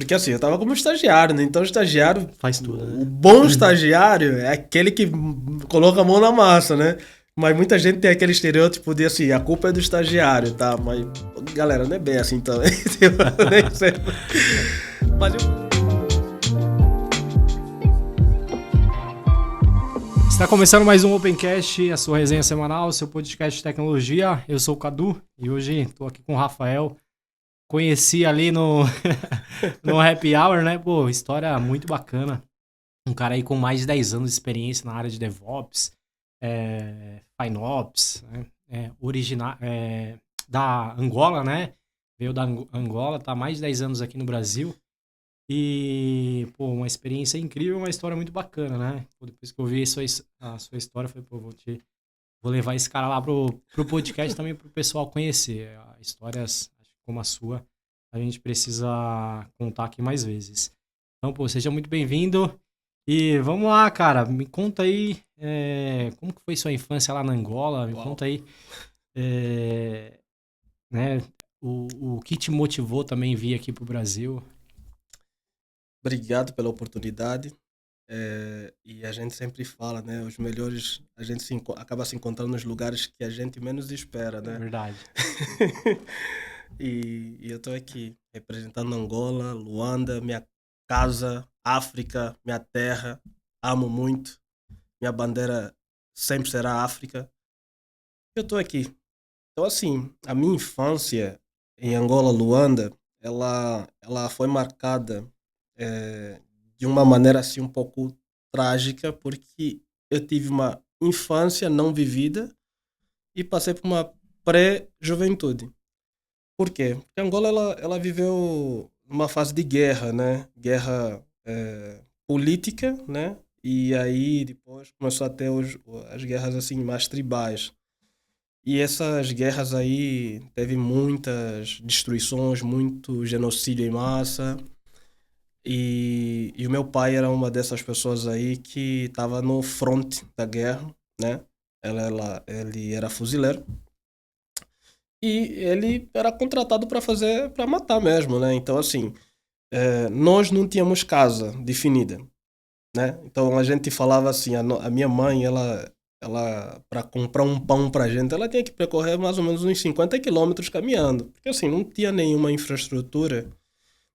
Porque assim, eu tava como estagiário, né? Então, o estagiário, Faz tudo, o né? bom estagiário é aquele que coloca a mão na massa, né? Mas muita gente tem aquele estereótipo de assim, a culpa é do estagiário, tá? Mas, galera, não é bem assim também. Tipo, nem sempre. Mas eu... Está começando mais um Opencast, a sua resenha semanal, seu podcast de tecnologia. Eu sou o Cadu e hoje estou aqui com o Rafael. Conheci ali no, no Happy Hour, né? Pô, história muito bacana. Um cara aí com mais de 10 anos de experiência na área de DevOps, FinOps, né? Da Angola, né? Veio da Angola, tá há mais de 10 anos aqui no Brasil. E, pô, uma experiência incrível, uma história muito bacana, né? Pô, depois que eu vi a sua história, eu falei, pô, vou levar esse cara lá pro podcast também pro pessoal conhecer. Histórias como a sua, a gente precisa contar aqui mais vezes. Então, pô, seja muito bem-vindo. E vamos lá, cara, me conta aí como que foi sua infância lá na Angola, me Uau. conta aí, é, né, o que te motivou também vir aqui pro Brasil. Obrigado pela oportunidade. E a gente sempre fala, né? Os melhores, a gente acaba se encontrando nos lugares que a gente menos espera, É né? verdade. E eu estou aqui representando Angola, Luanda, minha casa, África, minha terra. Amo muito. Minha bandeira sempre será África. Eu estou aqui. Então, assim, a minha infância em Angola, Luanda, ela foi marcada eh, de uma maneira assim um pouco trágica, porque eu tive uma infância não vivida e passei por uma pré-juventude. Por quê? Porque Angola ela viveu uma fase de guerra, né? Guerra política, né? E aí depois começou a ter as guerras assim mais tribais. E essas guerras aí teve muitas destruições, muito genocídio em massa. E o meu pai era uma dessas pessoas aí que estava no fronte da guerra, né? Ele era fuzileiro e ele era contratado para fazer, para matar mesmo, né? Então, assim, nós não tínhamos casa definida, né? Então a gente falava assim, a minha mãe, ela para comprar um pão pra gente, ela tinha que percorrer mais ou menos uns 50 quilômetros caminhando, porque assim, não tinha nenhuma infraestrutura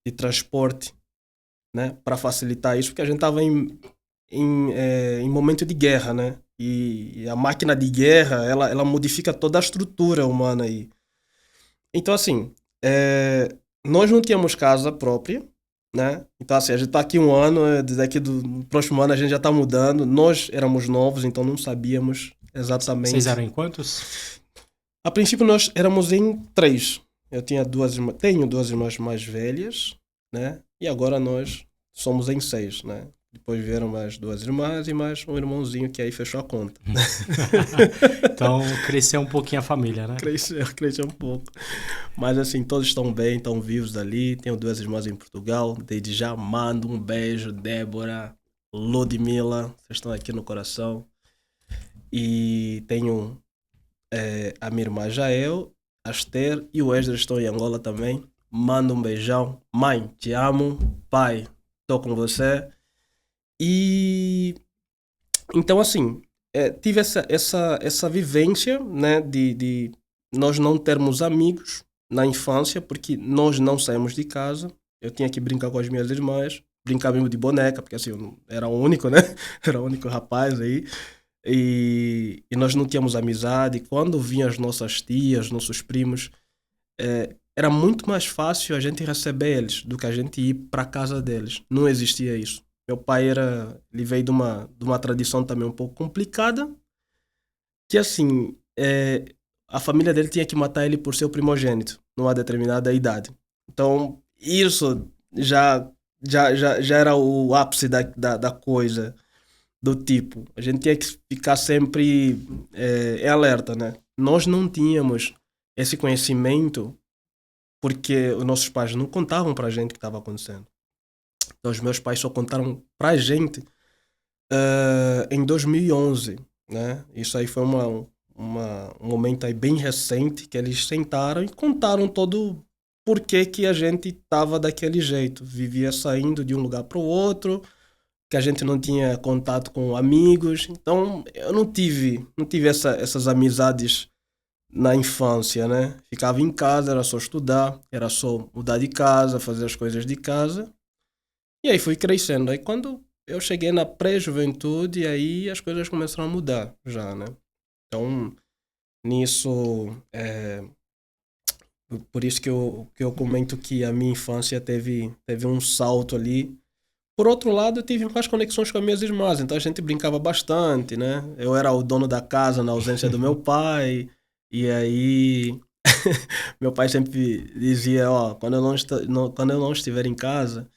de transporte, né, para facilitar isso, porque a gente estava em momento de guerra, né? E a máquina de guerra, ela modifica toda a estrutura humana aí. Então, assim, nós não tínhamos casa própria, né? Então, assim, a gente tá aqui um ano, daqui do próximo ano a gente já tá mudando. Nós éramos novos, então não sabíamos Vocês exatamente. eram em quantos? A princípio, nós éramos em três. Eu tinha tenho duas irmãs mais velhas, né? E agora nós somos em seis, né? Depois vieram mais duas irmãs e mais um irmãozinho que aí fechou a conta. Então, cresceu um pouquinho a família, né? Cresceu um pouco. Mas assim, todos estão bem, estão vivos ali. Tenho duas irmãs em Portugal. Desde já mando um beijo, Débora, Ludmila. Vocês estão aqui no coração. E tenho a minha irmã Jael, a Esther e o Esdras estão em Angola também. Mando um beijão. Mãe, te amo. Pai, estou com você. E então, assim, tive essa vivência, né, de nós não termos amigos na infância, porque nós não saímos de casa. Eu tinha que brincar com as minhas irmãs, brincar mesmo de boneca, porque assim, eu era o único, né? Era o único rapaz aí. E nós não tínhamos amizade. Quando vinham as nossas tias, nossos primos, era muito mais fácil a gente receber eles do que a gente ir para casa deles. Não existia isso. Meu pai ele veio de uma tradição também um pouco complicada, que assim, a família dele tinha que matar ele por ser o primogênito, numa determinada idade. Então, isso já era o ápice da coisa, do tipo, a gente tinha que ficar sempre em alerta, né? Nós não tínhamos esse conhecimento porque os nossos pais não contavam pra gente o que estava acontecendo. Então, os meus pais só contaram pra gente em 2011, né? Isso aí foi um momento aí bem recente que eles sentaram e contaram por que que a gente estava daquele jeito. Vivia saindo de um lugar para o outro, que a gente não tinha contato com amigos. Então, eu não tive essas amizades na infância, né? Ficava em casa, era só estudar, era só mudar de casa, fazer as coisas de casa. E aí fui crescendo. Aí quando eu cheguei na pré-juventude, aí as coisas começaram a mudar já, né? Então, nisso, por isso que eu comento que a minha infância teve um salto ali. Por outro lado, eu tive mais conexões com as minhas irmãs, então a gente brincava bastante, né? Eu era o dono da casa na ausência do meu pai, e aí meu pai sempre dizia, ó, quando eu não estiver em casa,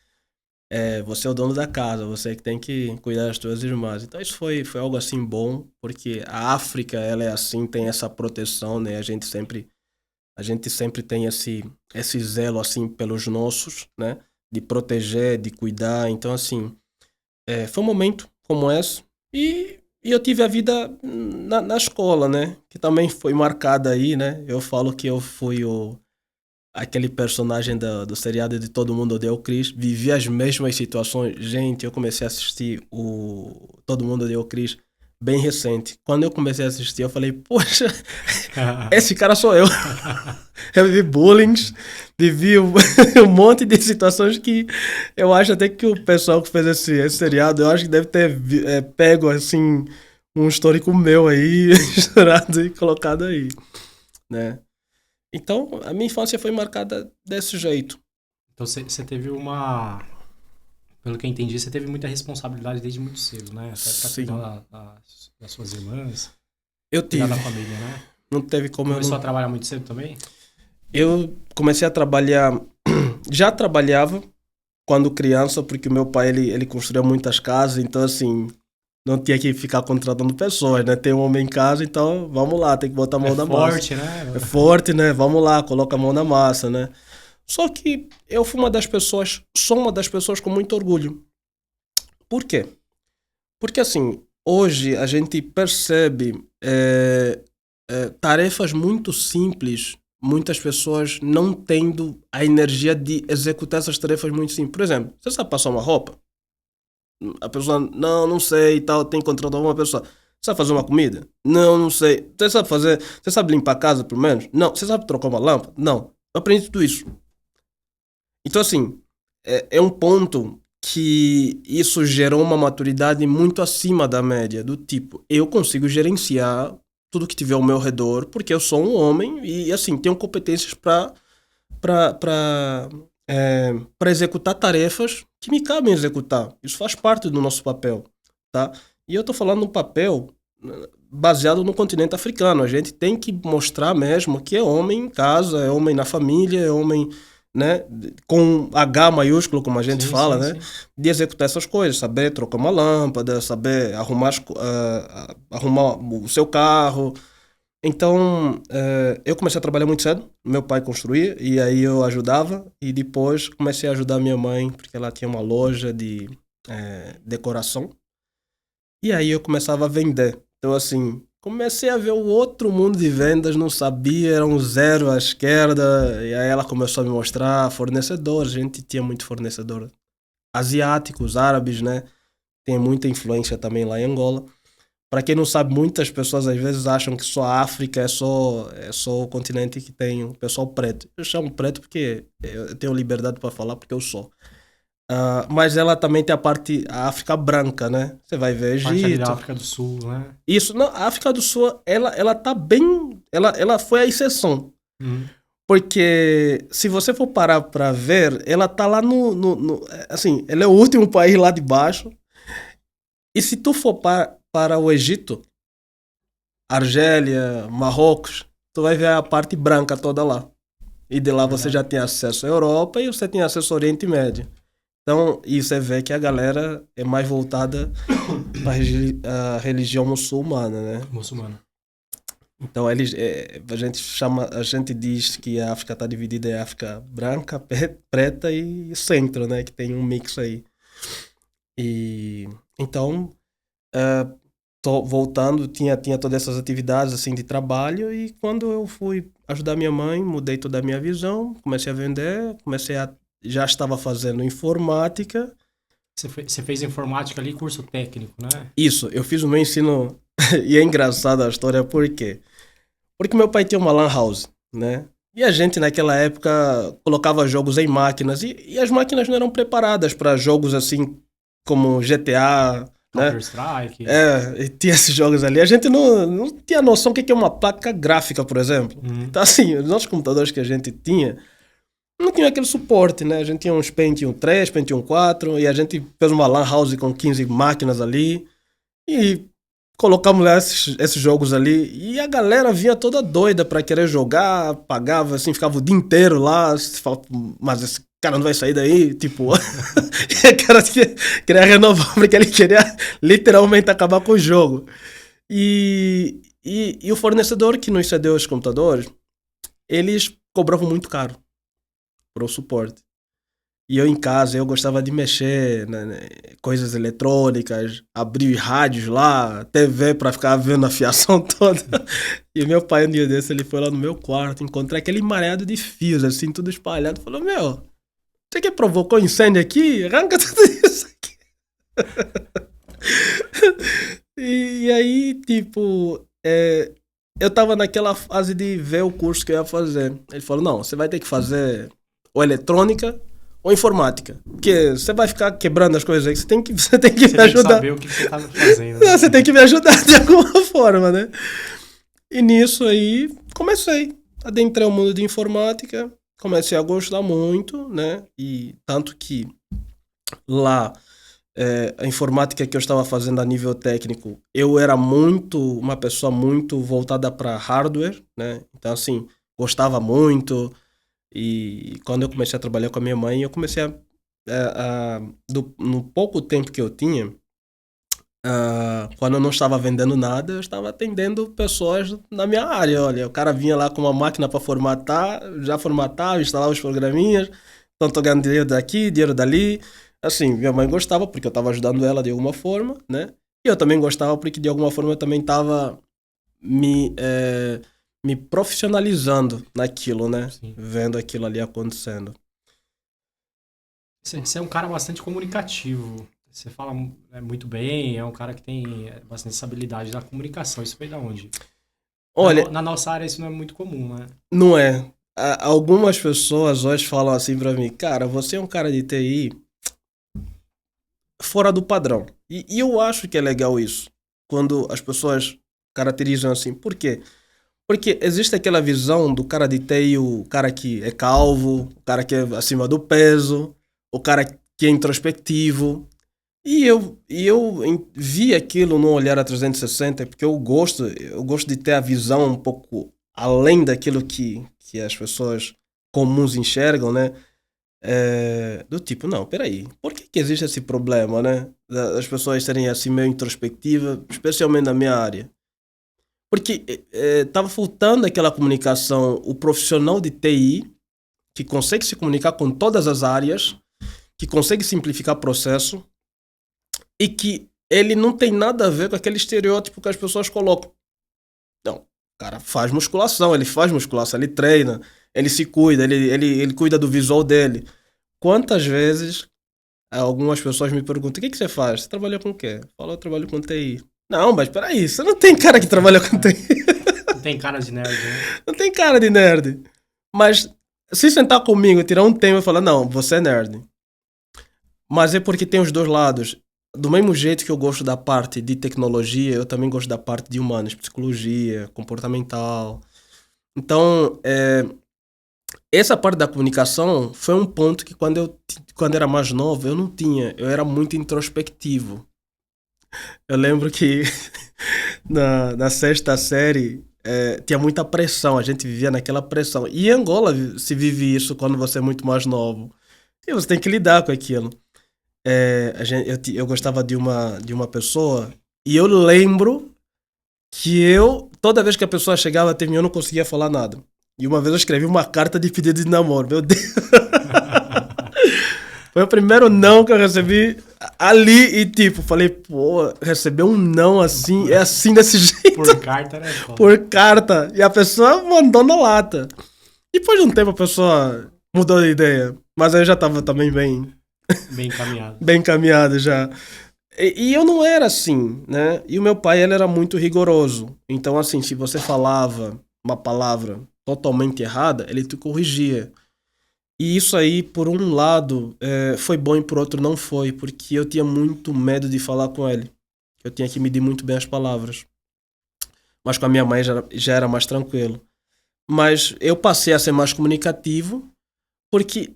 você é o dono da casa, você que tem que cuidar das suas irmãs. Então isso foi algo assim bom, porque a África, ela é assim, tem essa proteção, né? A gente sempre tem esse zelo assim pelos nossos, né? De proteger, de cuidar. Então assim, foi um momento como esse. E eu tive a vida na escola, né? Que também foi marcada aí, né? Eu falo que eu fui aquele personagem do seriado de Todo Mundo Odeia o Chris. Vivi as mesmas situações. Gente, eu comecei a assistir o Todo Mundo Odeia o Chris bem recente. Quando eu comecei a assistir, eu falei, poxa, esse cara sou eu. Eu vivi bullying, vivi um monte de situações que eu acho até que o pessoal que fez esse seriado, eu acho que deve ter pego assim um histórico meu aí, misturado e colocado aí, né? Então, a minha infância foi marcada desse jeito. Então você teve uma. Pelo que eu entendi, você teve muita responsabilidade desde muito cedo, né? Até pra cuidar Sim, das suas irmãs, eu cuidar da tive. família, né? Não teve como eu Começou a não. trabalhar muito cedo também? Eu comecei a trabalhar. Já trabalhava quando criança, porque o meu pai ele construía muitas casas, então assim, não tinha que ficar contratando pessoas, né? Tem um homem em casa, então vamos lá, tem que botar a É mão na massa. forte, né? É forte, né? Vamos lá, coloca a mão na massa, né? Só que eu fui uma das pessoas, sou uma das pessoas com muito orgulho. Por quê? Porque assim, hoje a gente percebe tarefas muito simples, muitas pessoas não tendo a energia de executar essas tarefas muito simples. Por exemplo, você sabe passar uma roupa? A pessoa, não sei e tal, tem que contratar uma pessoa. Sabe fazer uma comida? Não sei. Você sabe limpar a casa, pelo menos? Não. Você sabe trocar uma lâmpada? Não. Eu aprendi tudo isso. Então, assim, é um ponto que isso gerou uma maturidade muito acima da média, do tipo, eu consigo gerenciar tudo que tiver ao meu redor, porque eu sou um homem e, assim, tenho competências para executar tarefas que me cabem executar. Isso faz parte do nosso papel, tá? E eu estou falando um papel baseado no continente africano. A gente tem que mostrar mesmo que é homem em casa, é homem na família, é homem, né, com H maiúsculo, como a gente Sim, fala, sim, né, sim. de executar essas coisas, saber trocar uma lâmpada, saber arrumar, arrumar o seu carro. Então, eu comecei a trabalhar muito cedo. Meu pai construía e aí eu ajudava. E depois comecei a ajudar minha mãe, porque ela tinha uma loja de decoração. E aí eu começava a vender. Então, assim, comecei a ver o outro mundo de vendas, não sabia, era um zero à esquerda. E aí ela começou a me mostrar fornecedores. A gente tinha muito fornecedor asiáticos, árabes, né? Tem muita influência também lá em Angola. Para quem não sabe, muitas pessoas às vezes acham que só a África é só o continente que tem o pessoal preto. Eu chamo preto porque eu tenho liberdade para falar porque eu sou. Mas ela também tem a África branca, né? Você vai ver Parte ali da Egito. África do Sul, né? Isso, não, a África do Sul, ela tá bem. Ela foi a exceção. Uhum. Porque se você for parar para ver, ela tá lá assim, ela é o último país lá de baixo. E se tu for para o Egito, Argélia, Marrocos, tu vai ver a parte branca toda lá. E de lá você Verdade. já tem acesso à Europa e você tem acesso ao Oriente Médio. Então, e você vê que a galera é mais voltada para a religião muçulmana, né? Muçulmano. Então, a gente diz que a África está dividida em África branca, preta e centro, né? Que tem um mix aí. E então, voltando, tinha todas essas atividades assim de trabalho, e quando eu fui ajudar minha mãe, mudei toda a minha visão, comecei a vender, já estava fazendo informática. Você fez informática ali, curso técnico, né? Isso, eu fiz o meu ensino, e é engraçada a história, por quê? Porque meu pai tinha uma lan house, né? E a gente naquela época colocava jogos em máquinas, e as máquinas não eram preparadas para jogos assim como GTA, né? Counter-Strike. E tinha esses jogos ali. A gente não tinha noção do que é uma placa gráfica, por exemplo. Então, assim, os nossos computadores que a gente tinha não tinha aquele suporte, né? A gente tinha uns Pentium 3, Pentium 4, e a gente fez uma lan house com 15 máquinas ali, e colocamos lá esses jogos ali, e a galera vinha toda doida pra querer jogar, pagava, assim, ficava o dia inteiro lá, mas esse cara não vai sair daí, tipo... E o cara queria renovar, porque ele queria literalmente acabar com o jogo. E o fornecedor que nos cedeu os computadores, eles cobravam muito caro para o suporte. E eu em casa, eu gostava de mexer, né, coisas eletrônicas, abrir rádios lá, TV para ficar vendo a fiação toda. E meu pai, um dia desse, ele foi lá no meu quarto, encontrei aquele mareado de fios, assim, tudo espalhado. Falou, meu, você que provocou incêndio aqui? Arranca tudo isso aqui. E aí, tipo, eu tava naquela fase de ver o curso que eu ia fazer. Ele falou, não, você vai ter que fazer ou eletrônica ou informática. Porque você vai ficar quebrando as coisas aí, você tem que me ajudar. Tem que saber o que você tá fazendo. Né? Você tem que me ajudar de alguma forma, né? E nisso aí, comecei. Adentrei o mundo de informática, comecei a gostar muito, né? E tanto que lá, a informática que eu estava fazendo a nível técnico, eu era uma pessoa muito voltada para hardware, né? Então, assim, gostava muito. E quando eu comecei a trabalhar com a minha mãe, eu comecei no pouco tempo que eu tinha, quando eu não estava vendendo nada, eu estava atendendo pessoas na minha área. Olha, o cara vinha lá com uma máquina para formatar, já formatava, instalava os programinhas, então tô ganhando dinheiro daqui, dinheiro dali. Assim, minha mãe gostava porque eu estava ajudando ela de alguma forma, né? E eu também gostava porque de alguma forma eu também estava me profissionalizando naquilo, né? Sim. Vendo aquilo ali acontecendo. Você é um cara bastante comunicativo. Você fala muito bem, é um cara que tem bastante essa habilidade da comunicação. Isso veio da onde? Olha, na nossa área isso não é muito comum, né? Não é. Algumas pessoas hoje falam assim pra mim, cara, você é um cara de TI fora do padrão. E eu acho que é legal isso, quando as pessoas caracterizam assim. Por quê? Porque existe aquela visão do cara de TI, o cara que é calvo, o cara que é acima do peso, o cara que é introspectivo. E eu vi aquilo num olhar a 360, porque eu gosto de ter a visão um pouco além daquilo que as pessoas comuns enxergam, né? Do tipo, não, peraí, por que existe esse problema, né? Das pessoas serem assim meio introspectivas, especialmente na minha área. Porque estava faltando aquela comunicação, o profissional de TI, que consegue se comunicar com todas as áreas, que consegue simplificar processo, e que ele não tem nada a ver com aquele estereótipo que as pessoas colocam. Não, o cara faz musculação, ele treina, ele se cuida, ele cuida do visual dele. Quantas vezes algumas pessoas me perguntam, o que você faz? Você trabalha com o quê? Eu falo, eu trabalho com TI. Não, mas peraí, você não tem cara que trabalha com TI. Não tem cara de nerd, né? Não tem cara de nerd. Mas se sentar comigo, tirar um tema e falar, não, você é nerd. Mas é porque tem os dois lados. Do mesmo jeito que eu gosto da parte de tecnologia, eu também gosto da parte de humanas, psicologia, comportamental. Então, essa parte da comunicação foi um ponto que quando era mais novo, eu não tinha. Eu era muito introspectivo. Eu lembro que na sexta série tinha muita pressão, a gente vivia naquela pressão. E em Angola se vive isso quando você é muito mais novo. E você tem que lidar com aquilo. Eu gostava de uma pessoa e eu lembro que toda vez que a pessoa chegava até mim, eu não conseguia falar nada. E uma vez eu escrevi uma carta de pedido de namoro, meu Deus. Foi o primeiro não que eu recebi ali e tipo, falei, pô, receber um não assim, é assim desse jeito. Por carta, né? Por carta. E a pessoa mandou na lata. E depois de um tempo a pessoa mudou de ideia. Mas eu já tava também Bem encaminhado. bem encaminhado já. E eu não era assim, né? E o meu pai, ele era muito rigoroso. Então, assim, se você falava uma palavra totalmente errada, ele te corrigia. E isso aí, por um lado, foi bom e por outro não foi, porque eu tinha muito medo de falar com ele. Eu tinha que medir muito bem as palavras. Mas com a minha mãe já era mais tranquilo. Mas eu passei a ser mais comunicativo, porque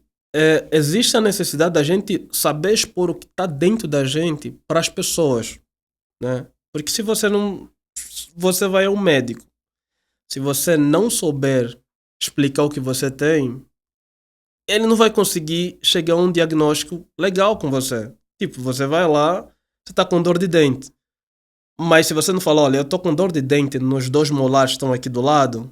existe a necessidade da gente saber expor o que está dentro da gente para as pessoas, né? Porque se você não... Você vai ao médico. Se você não souber explicar o que você tem, ele não vai conseguir chegar a um diagnóstico legal com você. Tipo, você vai lá, você tá com dor de dente. Mas se você não falar, olha, eu tô com dor de dente nos 2 molares que estão aqui do lado,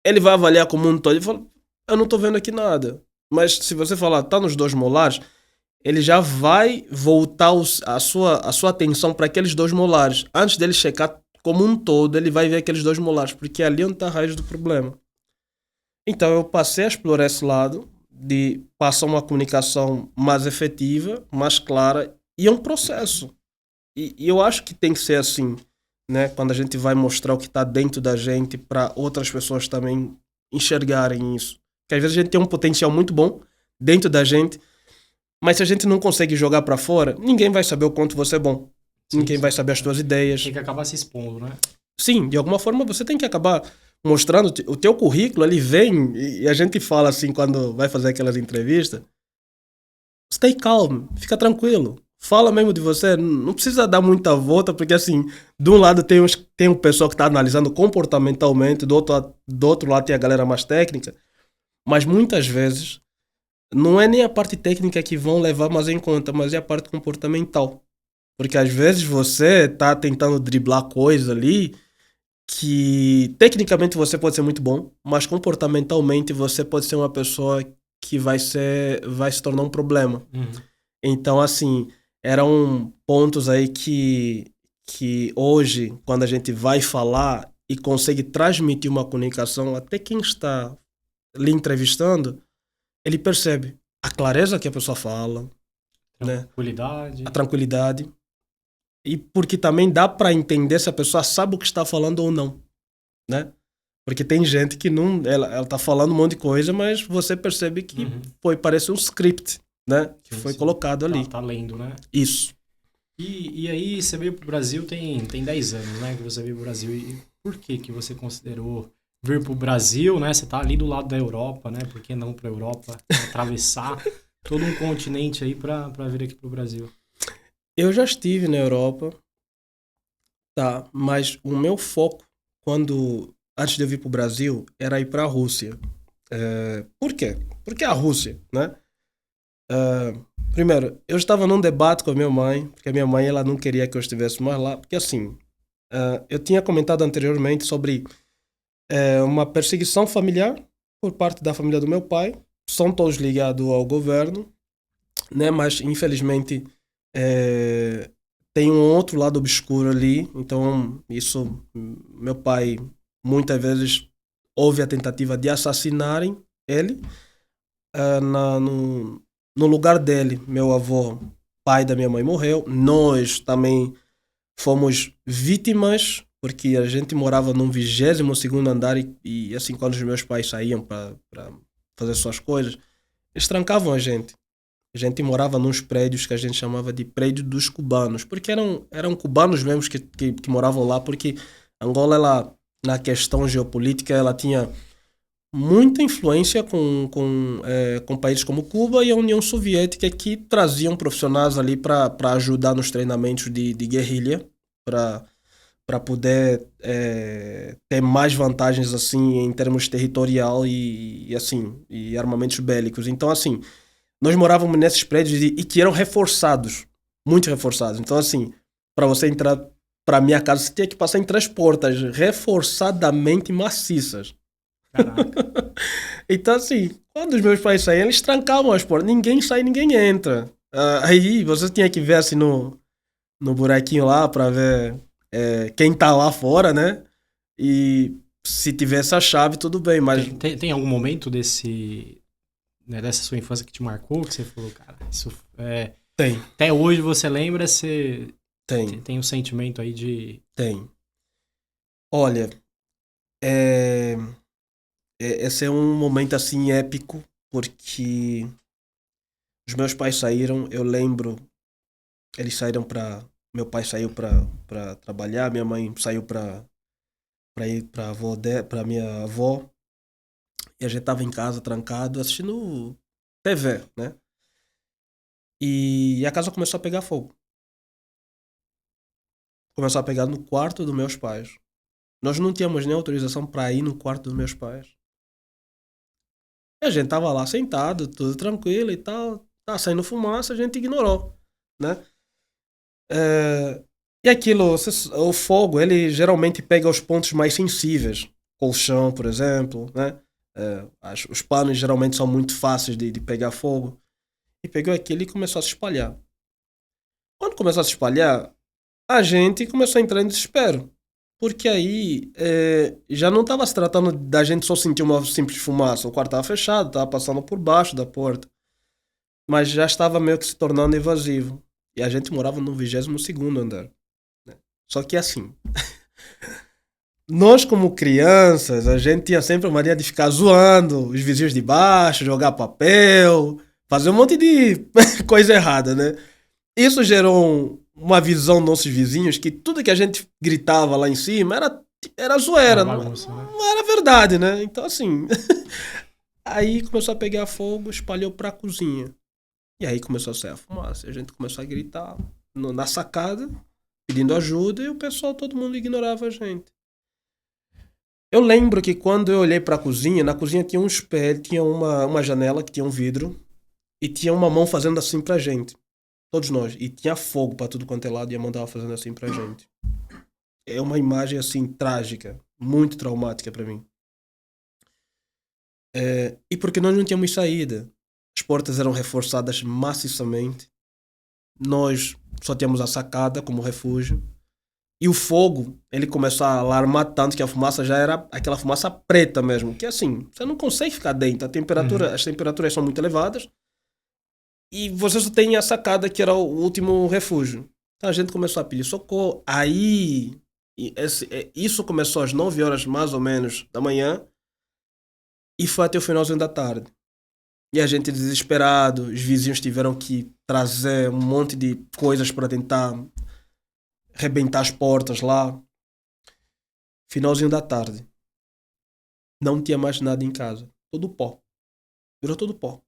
ele vai avaliar como um todo e fala, eu não tô vendo aqui nada. Mas se você falar, tá nos 2 molares, ele já vai voltar a sua atenção para aqueles 2 molares. Antes dele checar como um todo, ele vai ver aqueles 2 molares, porque é ali onde tá a raiz do problema. Então eu passei a explorar esse lado de passar uma comunicação mais efetiva, mais clara, e é um processo. E eu acho que tem que ser assim, né? Quando a gente vai mostrar o que está dentro da gente para outras pessoas também enxergarem isso. Porque às vezes a gente tem um potencial muito bom dentro da gente, mas se a gente não consegue jogar para fora, ninguém vai saber o quanto você é bom. Sim, Ninguém sim. vai saber as tuas ideias. Tem que acabar se expondo, né? Sim, de alguma forma você tem que acabar mostrando o teu currículo, ele vem e a gente fala assim quando vai fazer aquelas entrevistas, stay calm, fica tranquilo, fala mesmo de você, não precisa dar muita volta, porque assim, de um lado tem um pessoal que está analisando comportamentalmente, do outro lado tem a galera mais técnica, mas muitas vezes não é nem a parte técnica que vão levar mais em conta, mas é a parte comportamental. Porque às vezes você tá tentando driblar coisa ali que tecnicamente você pode ser muito bom, mas comportamentalmente você pode ser uma pessoa que vai se tornar um problema. Uhum. Então, assim, eram pontos aí que hoje, quando a gente vai falar e consegue transmitir uma comunicação, até quem está lhe entrevistando, ele percebe a clareza que a pessoa fala, né? Tranquilidade. A tranquilidade. E porque também dá para entender se a pessoa sabe o que está falando ou não, né? Porque tem gente que não... Ela tá falando um monte de coisa, mas você percebe que parece um script, né? Que foi colocado ali. Tá lendo, né? Isso. E aí você veio pro Brasil tem 10 anos, né? Que você veio pro Brasil. E por que você considerou vir pro Brasil, né? Você tá ali do lado da Europa, né? Por que não pra Europa? Atravessar todo um continente aí pra vir aqui pro Brasil. Eu já estive na Europa, tá? Mas o meu foco, antes de eu vir pro Brasil, era ir pra Rússia. Por quê? Porque a Rússia, né? Primeiro, eu estava num debate com a minha mãe, porque a minha mãe ela não queria que eu estivesse mais lá, porque assim, eu tinha comentado anteriormente sobre uma perseguição familiar por parte da família do meu pai, são todos ligados ao governo, né? Mas infelizmente tem um outro lado obscuro ali, então isso, meu pai muitas vezes houve a tentativa de assassinarem ele no lugar dele. Meu avô, pai da minha mãe, morreu. Nós também fomos vítimas, porque a gente morava num 22º andar e assim, quando os meus pais saíam para fazer suas coisas, eles trancavam a gente. A gente morava nos prédios que a gente chamava de prédio dos cubanos, porque eram cubanos mesmo que moravam lá, porque Angola, ela, na questão geopolítica, ela tinha muita influência com países como Cuba e a União Soviética, que traziam profissionais ali para ajudar nos treinamentos de guerrilha, para poder ter mais vantagens assim em termos territorial e assim e armamentos bélicos. Então assim, nós morávamos nesses prédios e que eram reforçados, muito reforçados. Então assim, para você entrar para minha casa, você tinha que passar em 3 portas reforçadamente maciças. Caraca. Então, assim, quando os meus pais saíam, eles trancavam as portas. Ninguém sai, ninguém entra. Aí você tinha que ver assim no buraquinho lá pra ver quem tá lá fora, né? E se tivesse a chave, tudo bem, mas Tem algum momento né, dessa sua infância que te marcou, que você falou, cara, isso é... tem, Até hoje você lembra, você tem, tem um sentimento aí de... tem. Olha, é, esse é um momento assim épico, porque os meus pais saíram, eu lembro, eles saíram pra. Meu pai saiu pra trabalhar, minha mãe saiu pra ir pra minha avó, e a gente tava em casa trancado assistindo TV, né? E a casa começou a pegar fogo. Começou a pegar no quarto dos meus pais. Nós não tínhamos nem autorização pra ir no quarto dos meus pais. E a gente tava lá sentado, tudo tranquilo e tal. Tá saindo fumaça, a gente ignorou, né? É, e aquilo, o fogo, ele geralmente pega os pontos mais sensíveis. Colchão, por exemplo, né? Os panos geralmente são muito fáceis de pegar fogo. E pegou aquilo e começou a se espalhar. Quando começou a se espalhar, a gente começou a entrar em desespero. Porque aí já não estava se tratando da gente só sentir uma simples fumaça. O quarto estava fechado, estava passando por baixo da porta. Mas já estava meio que se tornando invasivo. E a gente morava no 22º andar. Né? Só que assim, nós como crianças, a gente tinha sempre a mania de ficar zoando os vizinhos de baixo, jogar papel, fazer um monte de coisa errada, né? Isso gerou uma visão dos nossos vizinhos que tudo que a gente gritava lá em cima era Era zoeira, bagunça, né? não era verdade, né? Então assim, aí começou a pegar fogo, espalhou pra cozinha. E aí começou a sair a fumaça. A gente começou a gritar na sacada, pedindo ajuda, e o pessoal, todo mundo ignorava a gente. Eu lembro que quando eu olhei pra cozinha, na cozinha tinha um espelho, tinha uma janela que tinha um vidro, e tinha uma mão fazendo assim pra gente. Todos nós. E tinha fogo pra tudo quanto é lado, e a mão tava fazendo assim pra gente. É uma imagem assim trágica, muito traumática pra mim. E porque nós não tínhamos saída. As portas eram reforçadas maciçamente. Nós só tínhamos a sacada como refúgio. E o fogo, ele começou a alarmar tanto que a fumaça já era aquela fumaça preta mesmo. Que assim, você não consegue ficar dentro. Uhum. As temperaturas são muito elevadas. E você só tem a sacada que era o último refúgio. Então a gente começou a pedir socorro. Aí, isso começou às 9 horas mais ou menos da manhã. E foi até o finalzinho da tarde. E a gente desesperado, os vizinhos tiveram que trazer um monte de coisas para tentar rebentar as portas lá. Finalzinho da tarde. Não tinha mais nada em casa. Todo pó. Virou todo pó.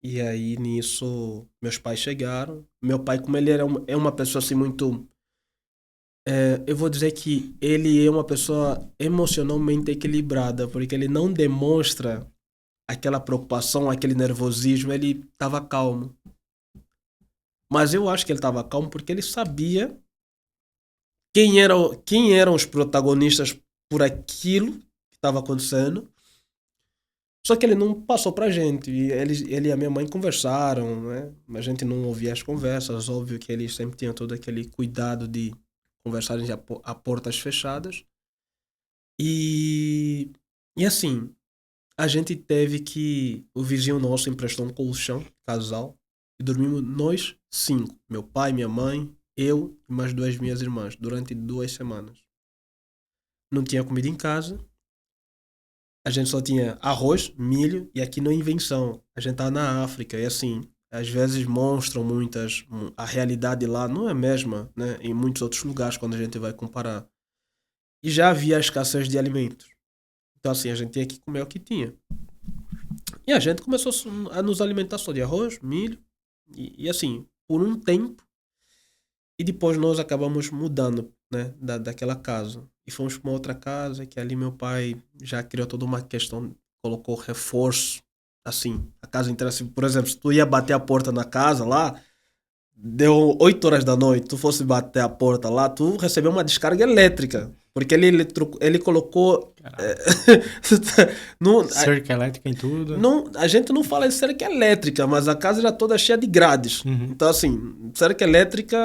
E aí nisso meus pais chegaram. Meu pai, como ele é uma pessoa assim muito. Eu vou dizer que ele é uma pessoa emocionalmente equilibrada, porque ele não demonstra aquela preocupação, aquele nervosismo, ele estava calmo. Mas eu acho que ele estava calmo porque ele sabia quem eram os protagonistas por aquilo que estava acontecendo. Só que ele não passou pra gente. E ele e a minha mãe conversaram, né? A gente não ouvia as conversas. Óbvio que eles sempre tinham todo aquele cuidado de conversarem a portas fechadas. E, e assim, a gente teve que. O vizinho nosso emprestou um colchão, casal, e dormimos nós 5. Meu pai, minha mãe, eu e mais 2 minhas irmãs, durante 2 semanas. Não tinha comida em casa. A gente só tinha arroz, milho, e aqui não é invenção. A gente tá na África, e assim, às vezes mostram muitas. A realidade lá não é a mesma, né? Em muitos outros lugares, quando a gente vai comparar. E já havia escassez de alimentos. Então, assim, a gente tinha que comer o que tinha. E a gente começou a nos alimentar só de arroz, milho, e assim, por um tempo. E depois nós acabamos mudando, né, daquela casa. E fomos para uma outra casa, que ali meu pai já criou toda uma questão, colocou reforço, assim, a casa inteira. Assim, por exemplo, se tu ia bater a porta na casa lá, deu 8 horas da noite, tu fosse bater a porta lá, tu recebeu uma descarga elétrica. Porque ele colocou... Caralho. não, Cerca elétrica em tudo. não, a gente não fala de cerca elétrica, mas a casa era toda cheia de grades. Uhum. Então, assim, cerca elétrica,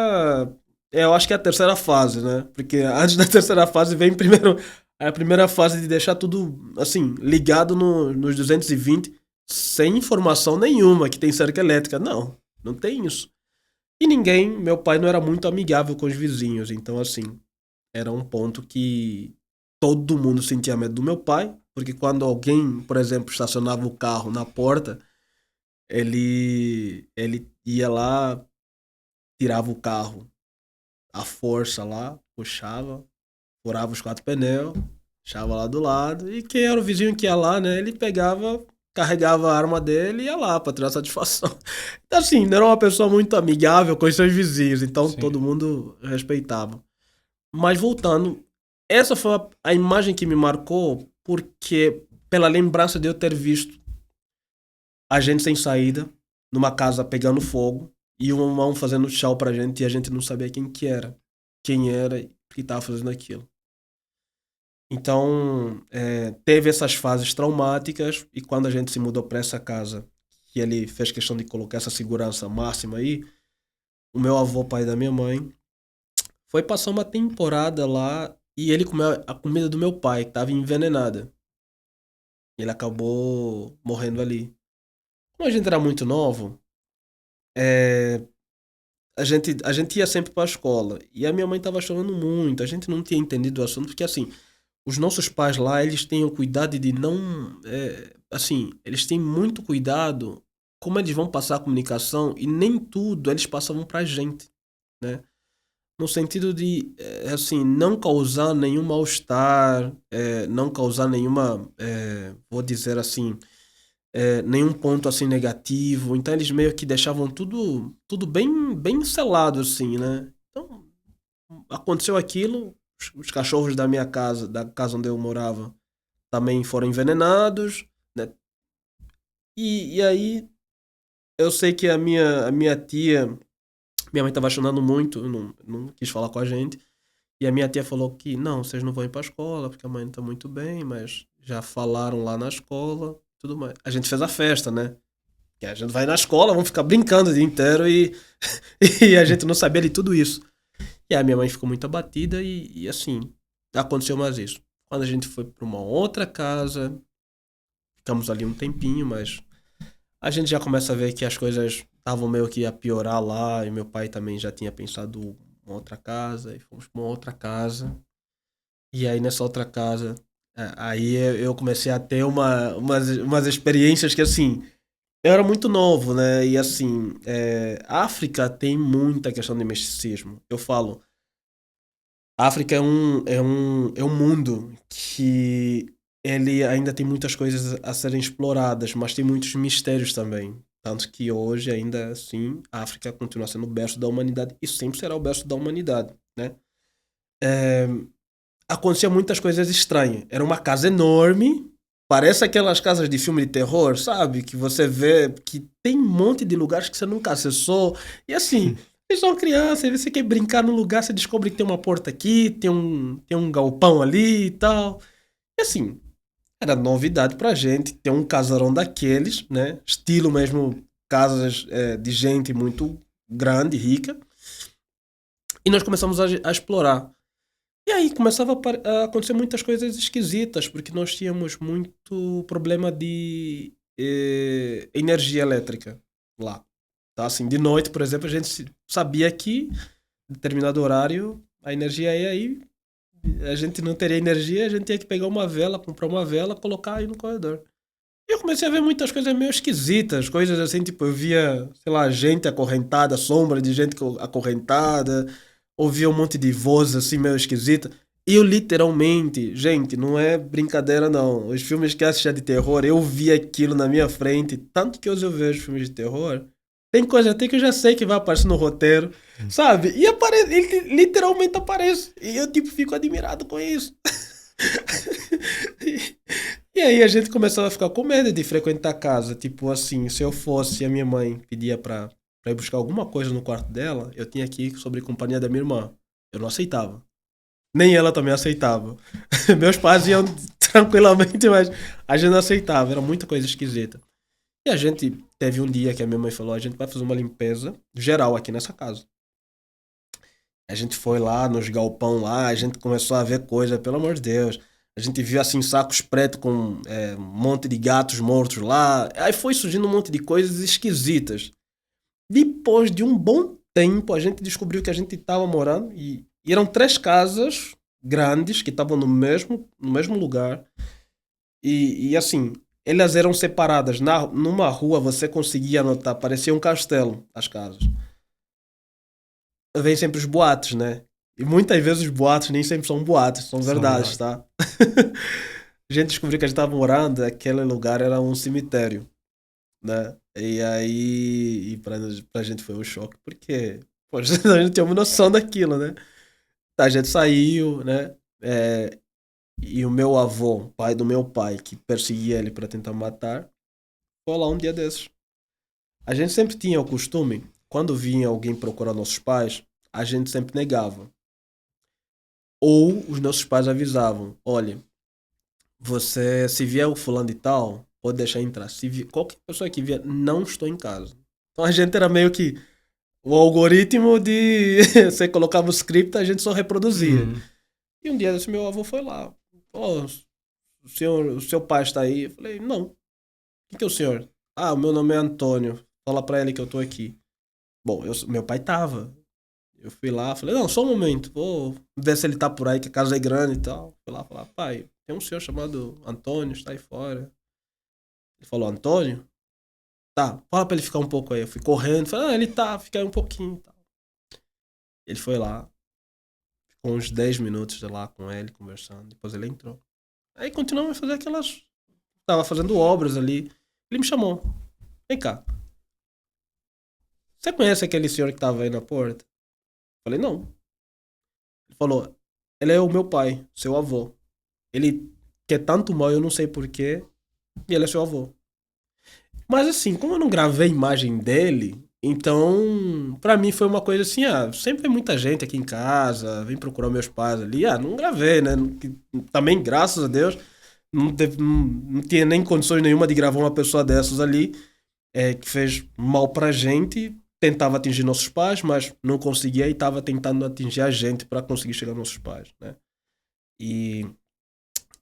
eu acho que é a terceira fase, né? Porque antes da terceira fase vem primeiro a primeira fase de deixar tudo, assim, ligado nos 220, sem informação nenhuma que tem cerca elétrica. Não, não tem isso. E meu pai não era muito amigável com os vizinhos, então, assim, era um ponto que todo mundo sentia medo do meu pai, porque quando alguém, por exemplo, estacionava o carro na porta, ele ia lá, tirava o carro à força lá, puxava, furava os 4 pneus, deixava lá do lado, e quem era o vizinho que ia lá, né, ele pegava, carregava a arma dele e ia lá pra tirar satisfação. Então, assim, não era uma pessoa muito amigável com os seus vizinhos, então Sim. todo mundo respeitava. Mas voltando, essa foi a imagem que me marcou, porque pela lembrança de eu ter visto a gente sem saída, numa casa pegando fogo, e um irmão fazendo tchau pra gente, e a gente não sabia quem era e que estava fazendo aquilo. Então, teve essas fases traumáticas, e quando a gente se mudou para essa casa, que ele fez questão de colocar essa segurança máxima aí, o meu avô, pai da minha mãe, foi passar uma temporada lá e ele comeu a comida do meu pai, que estava envenenada. Ele acabou morrendo ali. Como a gente era muito novo, é, a gente ia sempre para a escola. E a minha mãe estava chorando muito. A gente não tinha entendido o assunto, porque assim, os nossos pais lá, eles têm o cuidado de não. Assim, eles têm muito cuidado como eles vão passar a comunicação e nem tudo eles passavam para a gente, né? No sentido de, assim, não causar nenhum mal-estar, não causar nenhuma, vou dizer assim, nenhum ponto assim negativo. Então eles meio que deixavam tudo bem, bem selado, assim, né? Então, aconteceu aquilo, os cachorros da minha casa, da casa onde eu morava, também foram envenenados, né? E aí eu sei que a minha tia, minha mãe estava chorando muito, não quis falar com a gente. E a minha tia falou que não, vocês não vão ir pra escola porque a mãe não tá muito bem, mas já falaram lá na escola, tudo mais. A gente fez a festa, né? Que a gente vai na escola, vamos ficar brincando o dia inteiro e, e a gente não sabia de tudo isso. E a minha mãe ficou muito abatida e assim, aconteceu mais isso. Quando a gente foi pra uma outra casa, ficamos ali um tempinho, mas a gente já começa a ver que as coisas estavam meio que a piorar lá e meu pai também já tinha pensado uma outra casa e fomos pra uma outra casa. E aí nessa outra casa, aí eu comecei a ter umas experiências que assim, eu era muito novo, né? E assim, a África tem muita questão de misticismo. Eu falo, a África é um mundo que ele ainda tem muitas coisas a serem exploradas, mas tem muitos mistérios também. Tanto que hoje, ainda assim, a África continua sendo o berço da humanidade e sempre será o berço da humanidade, né? É, acontecia muitas coisas estranhas. Era uma casa enorme, parece aquelas casas de filme de terror, sabe? Que você vê que tem um monte de lugares que você nunca acessou. E assim, vocês são crianças, e você quer brincar num lugar, você descobre que tem uma porta aqui, tem um galpão ali e tal. E assim, era novidade pra gente ter um casarão daqueles, né? Estilo mesmo, casas de gente muito grande, rica. E nós começamos a explorar. E aí começava a acontecer muitas coisas esquisitas, porque nós tínhamos muito problema de energia elétrica lá. Tá? Assim, de noite, por exemplo, a gente sabia que em determinado horário a energia ia aí, a gente não teria energia, a gente tinha que pegar uma vela, comprar uma vela, colocar aí no corredor. E eu comecei a ver muitas coisas meio esquisitas, coisas assim, tipo, eu via, sei lá, gente acorrentada, sombra de gente acorrentada, ouvia um monte de vozes assim meio esquisita. E eu literalmente, gente, não é brincadeira não. Os filmes que eu assistia de terror, eu vi aquilo na minha frente. Tanto que hoje eu vejo filmes de terror, tem coisa até que eu já sei que vai aparecer no roteiro, sabe? E aparece, ele literalmente aparece. E eu, tipo, fico admirado com isso. E aí a gente começou a ficar com medo de frequentar a casa. Tipo assim, se eu fosse, a minha mãe pedia pra ir buscar alguma coisa no quarto dela, eu tinha que ir sobre companhia da minha irmã. Eu não aceitava. Nem ela também aceitava. Meus pais iam tranquilamente, mas a gente não aceitava. Era muita coisa esquisita. E a gente teve um dia que a minha mãe falou: a gente vai fazer uma limpeza geral aqui nessa casa. A gente foi lá nos galpão lá, a gente começou a ver coisa, pelo amor de Deus. A gente viu assim sacos pretos com um monte de gatos mortos lá. Aí foi surgindo um monte de coisas esquisitas. Depois de um bom tempo, a gente descobriu que a gente estava morando e eram 3 casas grandes que estavam no mesmo lugar. E assim, elas eram separadas. Numa rua você conseguia notar, parecia um castelo as casas. Vem sempre os boatos, né? E muitas vezes os boatos nem sempre são boatos, são São verdades, verdade. tá? A gente descobriu que a gente estava morando, aquele lugar era um cemitério, né? E aí, pra gente foi um choque, porque, poxa, a gente tinha uma noção daquilo, né? A gente saiu, né? É, e o meu avô, pai do meu pai, que perseguia ele para tentar matar, foi lá um dia desses. A gente sempre tinha o costume, quando vinha alguém procurar nossos pais, a gente sempre negava. Ou os nossos pais avisavam: olha, você, se vier o fulano de tal, pode deixar entrar. Se qualquer pessoa que vier, não estou em casa. Então a gente era meio que o algoritmo de você colocava o script, a gente só reproduzia. Uhum. E um dia esse meu avô foi lá: ó, o seu pai está aí? Eu falei: não. Quem que é o senhor? Ah, o meu nome é Antônio. Fala pra ele que eu tô aqui. Bom, meu pai tava. Eu fui lá, falei: não, só um momento, vou ver se ele tá por aí, que a casa é grande e tal. Fui lá falar: pai, tem um senhor chamado Antônio, está aí fora. Ele falou: Antônio? Tá, fala pra ele ficar um pouco aí. Eu fui correndo, falei: ah, ele tá, fica aí um pouquinho e tal. Ele foi lá, ficou uns 10 minutos lá com ele, conversando. Depois ele entrou. Aí continuamos a fazer aquelas. Tava fazendo obras ali. Ele me chamou: vem cá, você conhece aquele senhor que tava aí na porta? Eu falei: não. Ele falou: ele é o meu pai, seu avô. Ele quer tanto mal, eu não sei porquê, e ele é seu avô. Mas assim, como eu não gravei a imagem dele, então pra mim foi uma coisa assim: ah, sempre tem muita gente aqui em casa, vem procurar meus pais ali. Ah, não gravei, né? Também, graças a Deus, não tinha nem condições nenhuma de gravar uma pessoa dessas ali, que fez mal pra gente. Tentava atingir nossos pais, mas não conseguia e estava tentando atingir a gente para conseguir chegar aos nossos pais, né? E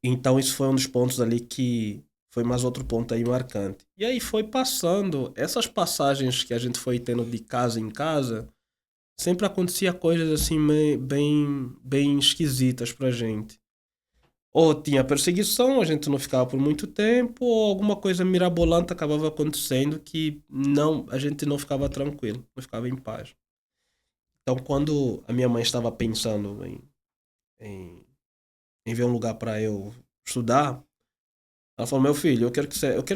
então isso foi um dos pontos ali que foi mais outro ponto aí marcante. E aí foi passando, essas passagens que a gente foi tendo de casa em casa, sempre acontecia coisas assim bem esquisitas pra gente. Ou tinha perseguição, a gente não ficava por muito tempo, ou alguma coisa mirabolante acabava acontecendo que não, a gente não ficava tranquilo, não ficava em paz. Então, quando a minha mãe estava pensando em, em ver um lugar para eu estudar, ela falou: meu filho, eu quero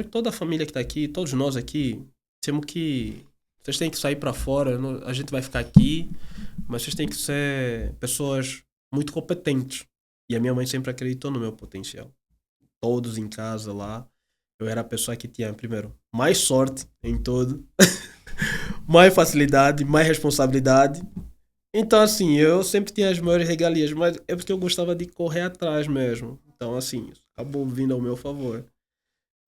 que toda a família que está aqui, todos nós aqui, temos que, vocês têm que sair para fora, a gente vai ficar aqui, mas vocês têm que ser pessoas muito competentes. E a minha mãe sempre acreditou no meu potencial. Todos em casa lá, eu era a pessoa que tinha, primeiro, mais sorte em tudo, mais facilidade, mais responsabilidade. Então, assim, eu sempre tinha as maiores regalias, mas é porque eu gostava de correr atrás mesmo. Então, assim, isso acabou vindo ao meu favor.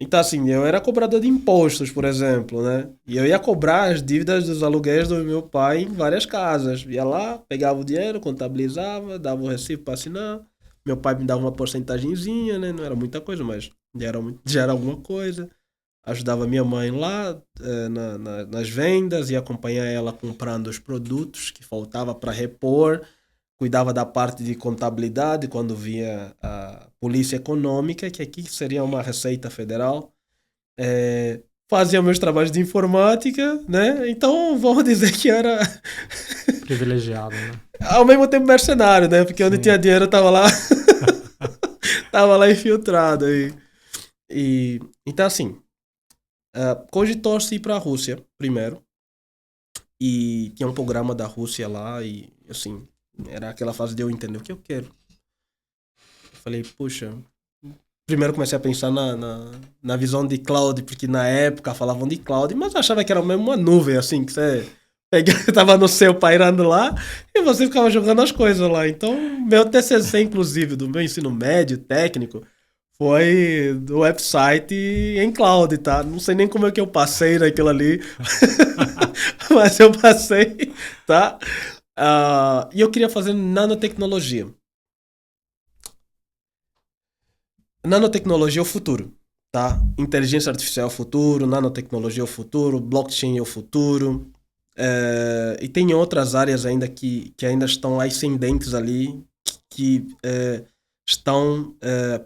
Então, assim, eu era cobrador de impostos, por exemplo, né? E eu ia cobrar as dívidas dos aluguéis do meu pai em várias casas. Ia lá, pegava o dinheiro, contabilizava, dava o recibo para assinar. Meu pai me dava uma porcentagemzinha, né? Não era muita coisa, mas já era alguma coisa. Ajudava minha mãe lá nas vendas e acompanhar ela comprando os produtos que faltava para repor. Cuidava da parte de contabilidade quando via a Polícia Econômica, que aqui seria uma Receita Federal. Fazia meus trabalhos de informática, né? Então vamos dizer que era Privilegiado, né? ao mesmo tempo mercenário, né? Porque onde Sim. tinha dinheiro eu tava lá, tava lá infiltrado. Então assim, cogitou-se ir para a Rússia primeiro. E tinha um programa da Rússia lá e assim, era aquela fase de eu entender o que eu quero. Eu falei: puxa, primeiro comecei a pensar na visão de cloud, porque na época falavam de cloud, mas eu achava que era mesmo uma nuvem, assim, que você Tava no céu pairando lá e você ficava jogando as coisas lá. Então, meu TCC, inclusive, do meu ensino médio, técnico, foi do website em cloud, tá? Não sei nem como é que eu passei naquilo ali, mas eu passei, tá? E eu queria fazer nanotecnologia. Nanotecnologia é o futuro, tá? Inteligência artificial é o futuro, nanotecnologia é o futuro, blockchain é o futuro. E tem outras áreas ainda que ainda estão ascendentes ali, que estão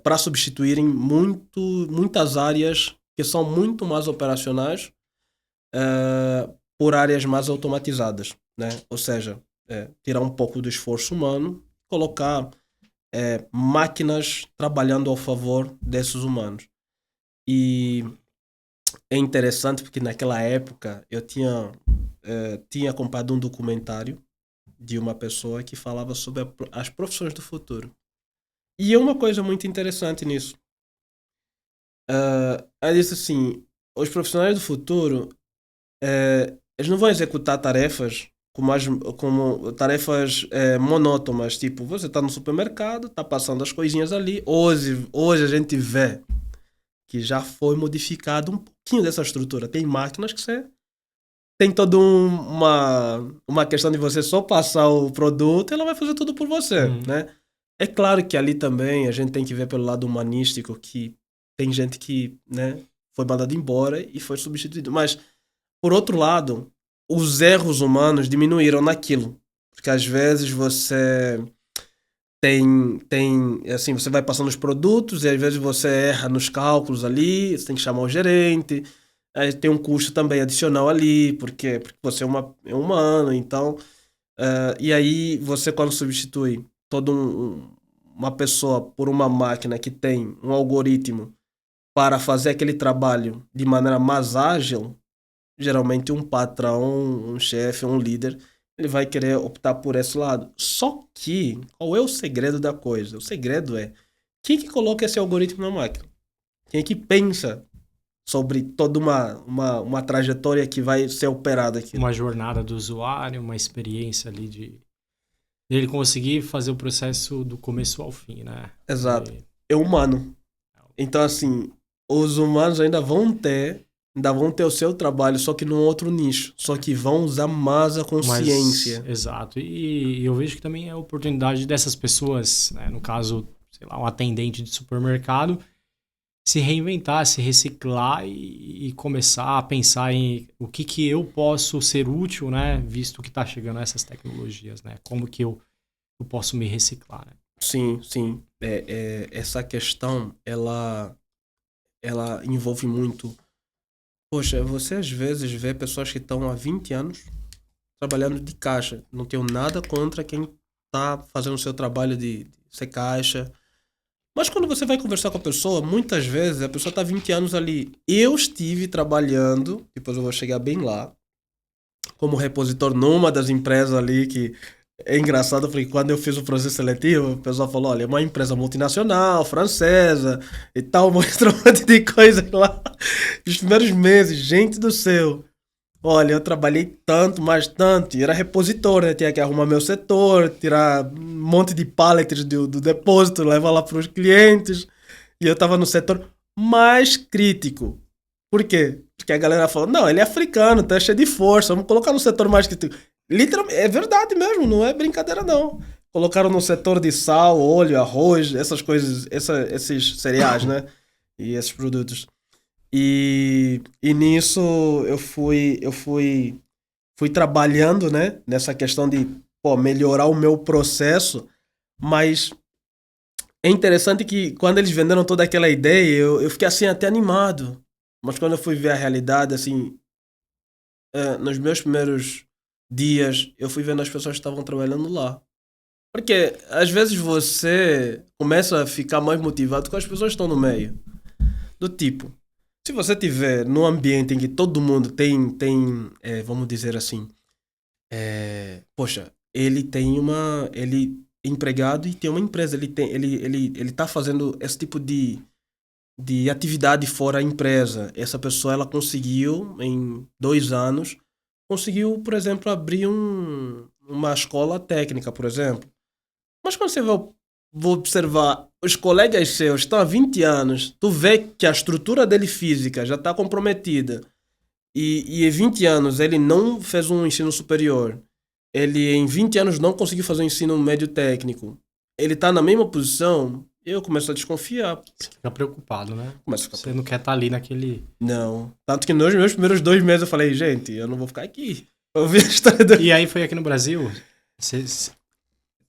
para substituírem muitas áreas que são muito mais operacionais por áreas mais automatizadas, né? Ou seja, tirar um pouco do esforço humano, colocar máquinas trabalhando ao favor desses humanos. E é interessante porque naquela época eu tinha comprado um documentário de uma pessoa que falava sobre as profissões do futuro. E é uma coisa muito interessante nisso. Ela disse assim, os profissionais do futuro, eles não vão executar tarefas como tarefas monótonas, tipo, você está no supermercado, está passando as coisinhas ali. Hoje a gente vê que já foi modificado um pouquinho dessa estrutura. Tem máquinas que você tem toda uma questão de você só passar o produto e ela vai fazer tudo por você, né? É claro que ali também a gente tem que ver pelo lado humanístico que tem gente que, né, foi mandada embora e foi substituído. Mas, por outro lado, os erros humanos diminuíram naquilo. Porque às vezes você assim, você vai passando os produtos e às vezes você erra nos cálculos ali, você tem que chamar o gerente, aí tem um custo também adicional ali, porque você é humano, então, e aí você quando substitui uma pessoa por uma máquina que tem um algoritmo para fazer aquele trabalho de maneira mais ágil, geralmente um patrão, um chefe, um líder, ele vai querer optar por esse lado. Só que, qual é o segredo da coisa? O segredo é quem que coloca esse algoritmo na máquina? Quem é que pensa sobre toda uma trajetória que vai ser operada aqui? Uma jornada do usuário, uma experiência ali de ele conseguir fazer o processo do começo ao fim, né? Exato. É humano. Então, assim, os humanos ainda vão ter o seu trabalho, só que num outro nicho. Só que vão usar mais a consciência. Exato. E eu vejo que também é a oportunidade dessas pessoas, né? No caso, sei lá, um atendente de supermercado, se reinventar, se reciclar e começar a pensar em o que eu posso ser útil, né? Visto que está chegando essas tecnologias, né? Como que eu posso me reciclar, né? Sim, sim. Essa questão, ela envolve muito. Poxa, você às vezes vê pessoas que estão há 20 anos trabalhando de caixa. Não tenho nada contra quem está fazendo o seu trabalho de ser caixa. Mas quando você vai conversar com a pessoa, muitas vezes a pessoa está 20 anos ali. Eu estive trabalhando, depois eu vou chegar bem lá, como repositor numa das empresas ali que é engraçado porque quando eu fiz o processo seletivo, o pessoal falou, olha, é uma empresa multinacional, francesa e tal, mostrou um monte de coisa lá. Os primeiros meses, gente do céu. Olha, eu trabalhei tanto, mas tanto, e era repositor, né? Tinha que arrumar meu setor, tirar um monte de pallets do depósito, levar lá para os clientes. E eu estava no setor mais crítico. Por quê? Porque a galera falou, não, ele é africano, tá cheio de força, vamos colocar no setor mais crítico. Literalmente, é verdade mesmo, não é brincadeira não. Colocaram no setor de sal, óleo, arroz, essas coisas, esses cereais, né? E esses produtos. E nisso fui trabalhando, né? Nessa questão de, pô, melhorar o meu processo, mas é interessante que quando eles venderam toda aquela ideia, eu fiquei assim até animado. Mas quando eu fui ver a realidade, assim, nos meus primeiros dias, eu fui vendo as pessoas que estavam trabalhando lá. Porque às vezes você começa a ficar mais motivado com as pessoas que estão no meio. Do tipo, se você tiver num ambiente em que todo mundo tem vamos dizer assim, poxa, ele é empregado e tem uma empresa, ele tá fazendo esse tipo de atividade fora a empresa. Essa pessoa, ela conseguiu, em 2 anos, conseguiu, por exemplo, abrir uma escola técnica, por exemplo. Mas quando você vai observar, os colegas seus estão há 20 anos, tu vê que a estrutura dele física já está comprometida. E em 20 anos ele não fez um ensino superior. Ele em 20 anos não conseguiu fazer um ensino médio técnico. Ele está na mesma posição, eu começo a desconfiar. Você fica preocupado, né? Começo a ficar Você não quer estar ali naquele... Não. Tanto que nos meus primeiros 2 meses eu falei, gente, eu não vou ficar aqui. Eu ouvi a história do... E aí foi aqui no Brasil, você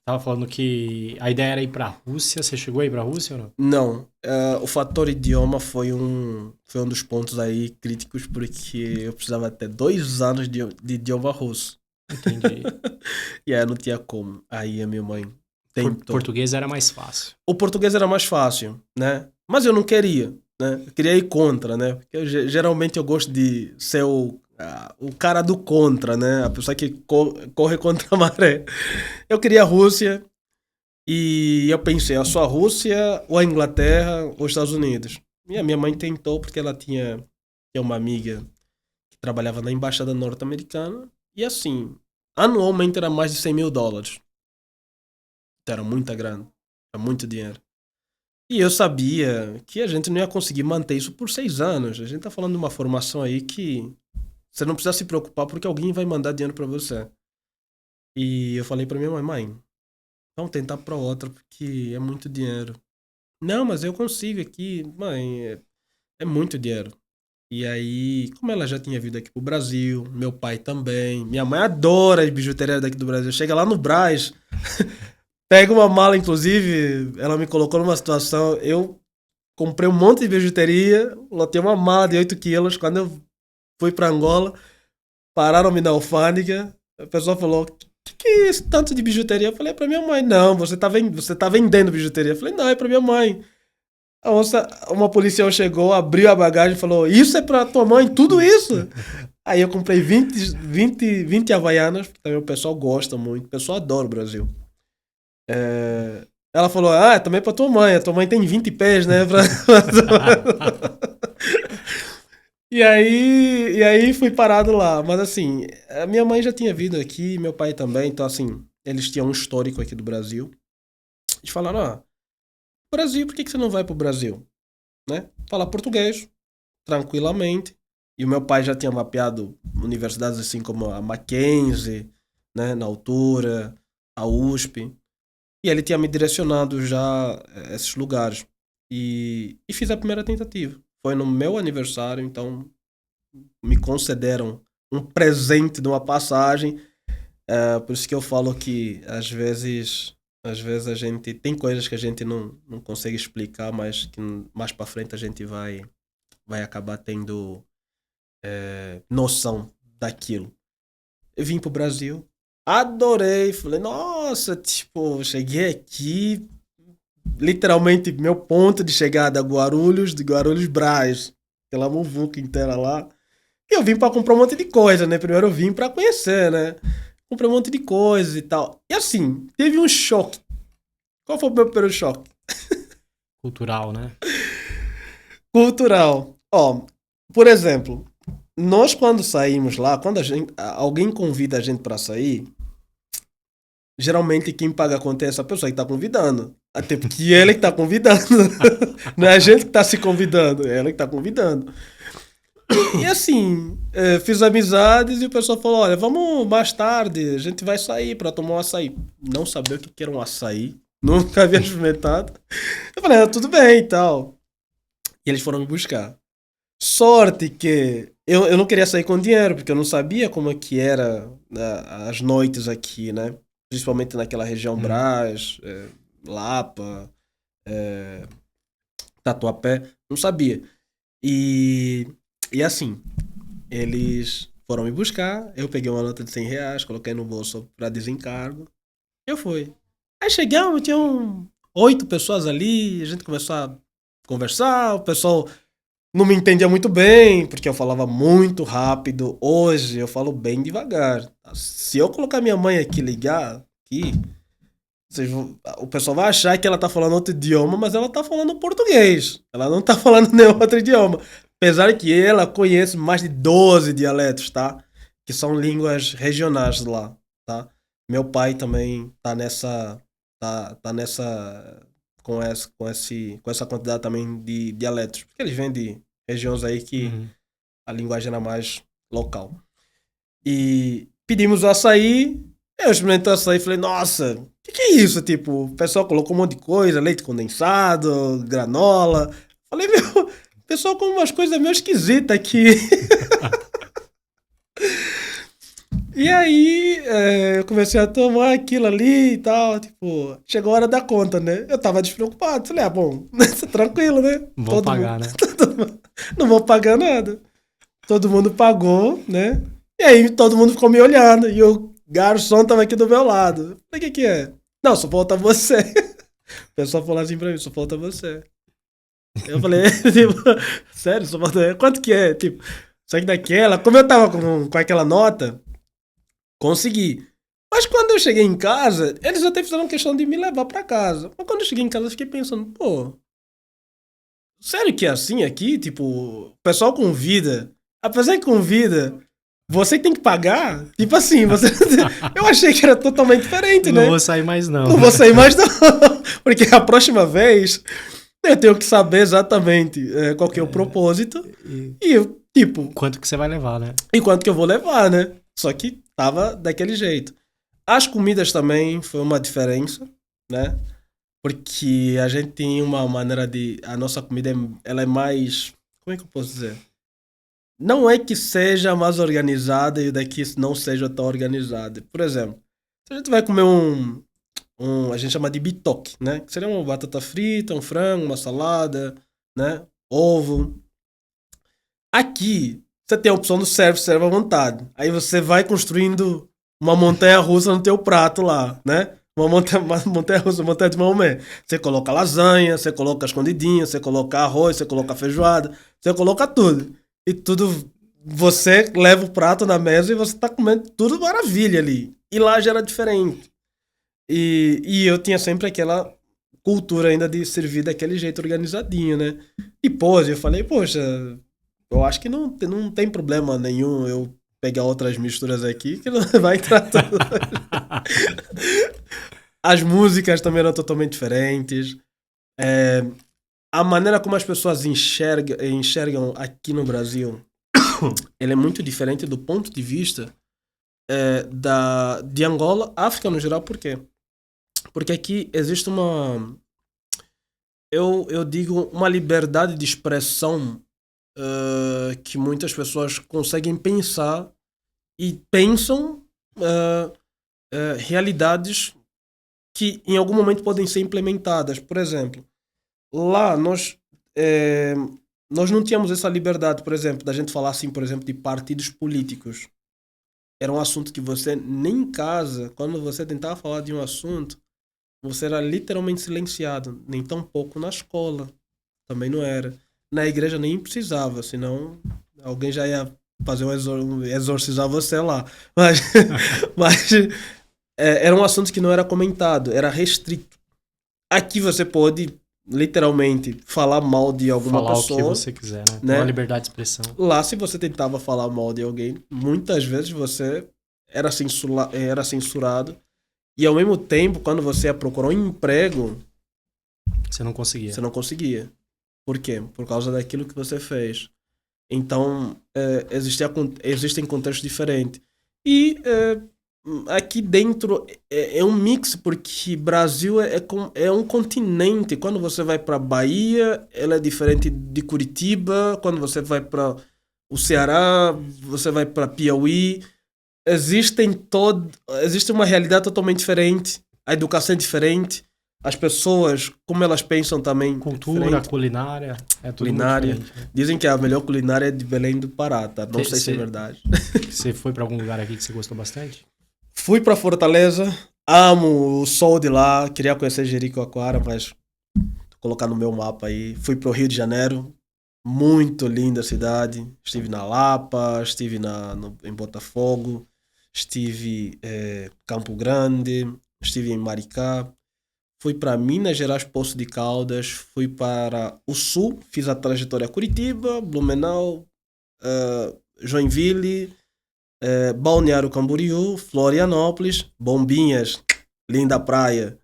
tava falando que a ideia era ir pra Rússia, você chegou a ir pra Rússia ou não? Não. O fator idioma foi um dos pontos aí críticos, porque eu precisava ter 2 anos de idioma russo. Entendi. E aí não tinha como. Aí a minha mãe tentou. Português era mais fácil. O português era mais fácil, né? Mas eu não queria, né? Eu queria ir contra, né? Porque geralmente eu gosto de ser o cara do contra, né? A pessoa que corre contra a maré. Eu queria a Rússia e eu pensei, só a Rússia ou a Inglaterra ou os Estados Unidos. E a minha mãe tentou porque ela tinha uma amiga que trabalhava na embaixada norte-americana e assim, anualmente era mais de US$ 100.000. Então, era muita grana, era muito dinheiro. E eu sabia que a gente não ia conseguir manter isso por 6 anos. A gente tá falando de uma formação aí que você não precisa se preocupar porque alguém vai mandar dinheiro pra você. E eu falei pra minha mãe, vamos tentar pra outra porque é muito dinheiro. Não, mas eu consigo aqui, mãe, é muito dinheiro. E aí, como ela já tinha vindo aqui pro Brasil, meu pai também, minha mãe adora as bijuterias daqui do Brasil. Chega lá no Brás, pega uma mala, inclusive, ela me colocou numa situação, eu comprei um monte de bijuteria, lotei uma mala de 8 quilos. Quando eu fui pra Angola, pararam-me na alfândega, a pessoa falou, que é esse tanto de bijuteria? Eu falei, é pra minha mãe. Não, você tá vendendo bijuteria. Eu falei, não, é pra minha mãe. Uma policial chegou, abriu a bagagem e falou, isso é pra tua mãe, tudo isso? Aí eu comprei 20 havaianas, porque também o pessoal gosta muito, o pessoal adora o Brasil. Ela falou, também pra tua mãe, a tua mãe tem 20 pés, né? E aí fui parado lá. Mas assim, a minha mãe já tinha vindo aqui, meu pai também, então assim, eles tinham um histórico aqui do Brasil. Eles falaram, Brasil, por que você não vai pro Brasil? Né? Falar português, tranquilamente. E o meu pai já tinha mapeado universidades assim como a Mackenzie, né, na altura, a USP. E ele tinha me direcionado já a esses lugares. E fiz a primeira tentativa. Foi no meu aniversário, então me concederam um presente de uma passagem. Por isso que eu falo que às vezes a gente tem coisas que a gente não consegue explicar, mas que mais para frente a gente vai acabar tendo noção daquilo. Eu vim pro Brasil, adorei, falei, nossa, tipo, cheguei aqui, literalmente meu ponto de chegada de Guarulhos Brás, aquela muvuca inteira lá. E eu vim pra comprar um monte de coisa, né? Primeiro eu vim pra conhecer, né? Comprei um monte de coisa e tal. E assim, teve um choque. Qual foi o meu primeiro choque? Cultural, né? Cultural. Por exemplo, nós quando saímos lá, quando alguém convida a gente pra sair, geralmente quem paga a conta é essa pessoa que tá convidando. Até porque é ele que tá convidando. Não é a gente que tá se convidando, é ela que tá convidando. E assim, fiz amizades e o pessoal falou, olha, vamos mais tarde, a gente vai sair pra tomar um açaí. Não sabia o que era um açaí, nunca havia experimentado. Eu falei, tudo bem e tal. E eles foram me buscar. Sorte que eu não queria sair com dinheiro, porque eu não sabia como é que era as noites aqui, né? Principalmente naquela região Brás, Lapa, Tatuapé, não sabia. E assim, eles foram me buscar, eu peguei uma nota de R$ 100, coloquei no bolso pra desencargo, eu fui. Aí chegamos, tinham 8 pessoas ali, a gente começou a conversar, o pessoal não me entendia muito bem, porque eu falava muito rápido. Hoje eu falo bem devagar. Se eu colocar minha mãe aqui, ligar aqui, o pessoal vai achar que ela tá falando outro idioma, mas ela tá falando português. Ela não tá falando nenhum outro idioma. Apesar que ela conhece mais de 12 dialetos, tá? que são línguas regionais de lá, tá? Meu pai também tá nessa, tá nessa, com essa quantidade também de dialetos, porque eles vêm de regiões aí que Uhum. a linguagem era mais local. E pedimos o açaí, eu experimentei o açaí e falei, nossa, o que é isso? Tipo, o pessoal colocou um monte de coisa, leite condensado, granola. Falei, meu, o pessoal come umas coisas meio esquisitas aqui. E aí, eu comecei a tomar aquilo ali e tal, tipo, chegou a hora da conta, né? Eu tava despreocupado, falei, bom, tranquilo, né? Vão Todo mundo, pagar, né? não vou pagar nada. Todo mundo pagou, né? E aí todo mundo ficou me olhando e o garçom tava aqui do meu lado. Eu falei, o que é? Não, só falta você. O pessoal falou assim pra mim, só falta você. Eu falei, tipo, sério, só falta... Quanto que é? Tipo, só que daquela... Como eu tava com aquela nota, consegui. Mas quando eu cheguei em casa, eles até fizeram questão de me levar pra casa. Mas quando eu cheguei em casa, eu fiquei pensando, pô, sério que é assim aqui? Tipo, o pessoal convida. Apesar que convida, você tem que pagar? Tipo assim, você. Eu achei que era totalmente diferente, Não né? vou sair mais, não. Não vou sair mais, não. Porque a próxima vez eu tenho que saber exatamente qual que é o propósito. E E eu, tipo, quanto que você vai levar, né? e quanto que eu vou levar, né? Só que tava daquele jeito. As comidas também foi uma diferença, né? Porque a gente tem uma maneira de. A nossa comida ela é mais. Como é que eu posso dizer? Não é que seja mais organizada e o daqui não seja tão organizada. Por exemplo, se a gente vai comer a gente chama de bitoque, né? Que seria uma batata frita, um frango, uma salada, né? Ovo. Aqui, você tem a opção do serve à vontade. Aí você vai construindo uma montanha russa no teu prato lá, né? Uma montanha russa, uma montanha de Maomé. Você coloca lasanha, você coloca escondidinha, você coloca arroz, você coloca feijoada, você coloca tudo. E tudo, você leva o prato na mesa e você tá comendo tudo maravilha ali. E lá já era diferente. E eu tinha sempre aquela cultura ainda de servir daquele jeito organizadinho, né? E, pô, eu falei, poxa, eu acho que não tem problema nenhum eu pegar outras misturas aqui que não vai entrar tudo. As músicas também eram totalmente diferentes. É, a maneira como as pessoas enxergam aqui no Brasil, ele é muito diferente do ponto de vista de Angola, África no geral, por quê? Porque aqui existe eu digo, uma liberdade de expressão que muitas pessoas conseguem pensar e pensam realidades que em algum momento podem ser implementadas. Por exemplo, lá nós não tínhamos essa liberdade, por exemplo, da gente falar assim, por exemplo, de partidos políticos. Era um assunto que você, nem em casa, quando você tentava falar de um assunto, você era literalmente silenciado. Nem tão pouco na escola. Também não era. Na igreja nem precisava, senão alguém já ia fazer exorcizar você lá. Mas, mas era um assunto que não era comentado, era restrito. Aqui você pode literalmente falar mal de alguma Falar o que pessoa, você quiser, né? Tem né? uma liberdade de expressão. Lá, se você tentava falar mal de alguém, muitas vezes você era censurado. E ao mesmo tempo, quando você ia procurar um emprego, Você não conseguia. você não conseguia. Por quê? Por causa daquilo que você fez. Então, existem contextos diferentes. E aqui dentro é um mix, porque Brasil é um continente. Quando você vai para Bahia, ela é diferente de Curitiba. Quando você vai para o Ceará, você vai para Piauí. Existe uma realidade totalmente diferente. A educação é diferente. As pessoas, como elas pensam também, é Cultura, diferente. culinária, é tudo Culinária. muito diferente. Né? Dizem que a melhor culinária é de Belém do Pará, tá? Não sei se é verdade. Você foi pra algum lugar aqui que você gostou bastante? Fui pra Fortaleza, amo o sol de lá, queria conhecer Jericoacoara, mas tô colocando no meu mapa aí. Fui pro Rio de Janeiro, muito linda a cidade. Estive na Lapa, estive em Botafogo, estive em Campo Grande, estive em Maricá. Fui para Minas Gerais, Poço de Caldas, fui para o Sul, fiz a trajetória Curitiba, Blumenau, Joinville, Balneário Camboriú, Florianópolis, Bombinhas, linda praia.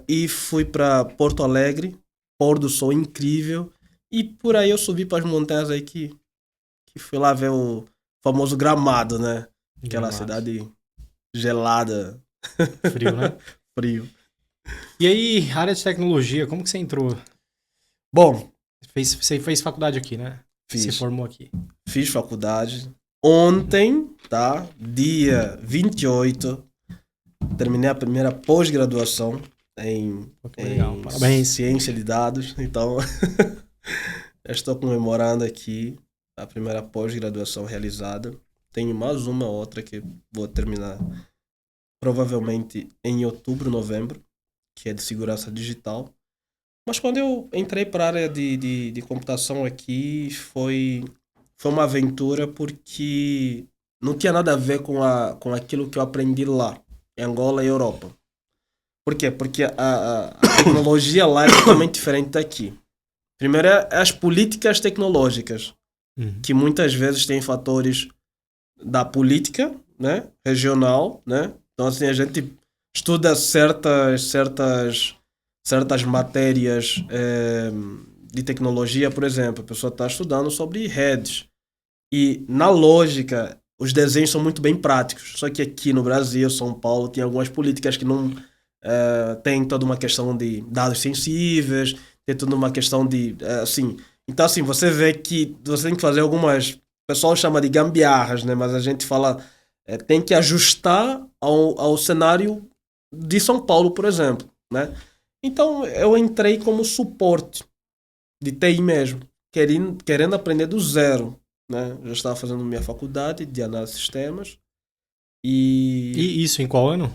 E fui para Porto Alegre, pôr do sol incrível. E por aí eu subi para as montanhas aí que fui lá ver o famoso Gramado, né? Aquela Gramado. cidade gelada, Frio, né? frio. E aí, área de tecnologia, como que você entrou? Bom, Você fez faculdade aqui, né? Se fiz. formou aqui. Fiz faculdade. Ontem, tá? Dia 28, terminei a primeira pós-graduação em, Pô, que legal, em parabéns. ciência de dados. Então, eu estou comemorando aqui a primeira pós-graduação realizada. Tenho mais uma outra que vou terminar provavelmente em outubro, novembro, que é de segurança digital. Mas quando eu entrei para a área de computação aqui, foi uma aventura porque não tinha nada a ver com aquilo que eu aprendi lá, em Angola e Europa. Por quê? Porque a tecnologia lá é totalmente diferente daqui. Primeiro é as políticas tecnológicas, Uhum. que muitas vezes têm fatores da política, né, regional, né? Então assim a gente estuda certas matérias de tecnologia, por exemplo, a pessoa está estudando sobre redes e na lógica os desenhos são muito bem práticos. Só que aqui no Brasil, São Paulo, tem algumas políticas que não tem toda uma questão de dados sensíveis, tem toda uma questão de assim. Então assim você vê que você tem que fazer algumas o pessoal chama de gambiarras, né? Mas a gente fala, tem que ajustar ao cenário de São Paulo, por exemplo, né? Então eu entrei como suporte de TI mesmo, querendo aprender do zero, né? Eu já estava fazendo minha faculdade de análise de sistemas e E isso em qual ano?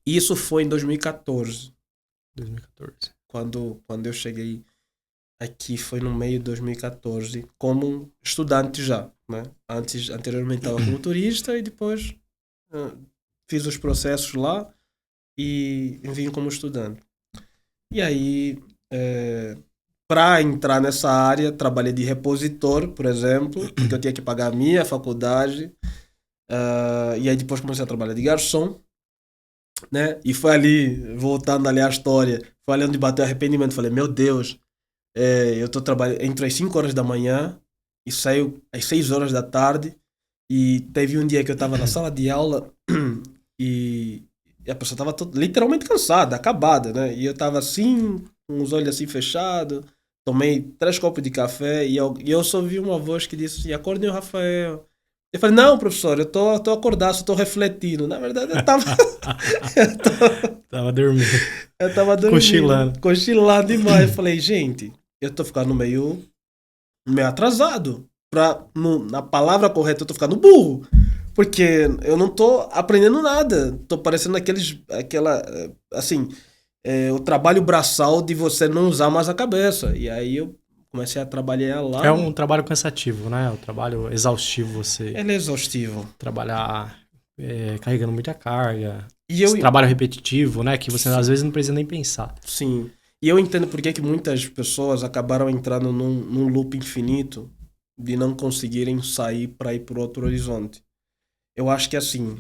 isso foi em 2014, 2014. quando eu cheguei aqui foi no meio de 2014, como estudante já, né? Anteriormente estava como turista e depois fiz os processos lá e vim como estudante. E aí, para entrar nessa área, trabalhei de repositor, por exemplo, porque eu tinha que pagar a minha faculdade. E aí depois comecei a trabalhar de garçom, né? E foi ali, voltando ali à história, foi ali onde bateu arrependimento. Falei, meu Deus, eu tô trabalhando, entro às 5 horas da manhã e saio às 6 horas da tarde. E teve um dia que eu tava na sala de aula e a pessoa tava literalmente cansada, acabada, né? E eu tava assim, com os olhos assim fechados, tomei 3 copos de café e eu só vi uma voz que disse assim, acorde o Rafael. Eu falei, não, professor, eu tô acordado, só tô refletindo. Na verdade, eu tava, Tava dormindo. eu tava dormindo, Cochilando. cochilando demais. Eu falei, gente, eu tô ficando meio atrasado. Na palavra correta, eu tô ficando burro. Porque eu não tô aprendendo nada. Tô parecendo assim, o trabalho braçal de você não usar mais a cabeça. E aí eu comecei a trabalhar lá. É um trabalho cansativo, né? Um trabalho exaustivo você Ele é exaustivo. trabalhar carregando muita carga. E Esse trabalho repetitivo, né? Que você Sim. às vezes não precisa nem pensar. Sim. E eu entendo por que muitas pessoas acabaram entrando num loop infinito de não conseguirem sair para ir para outro horizonte. Eu acho que assim,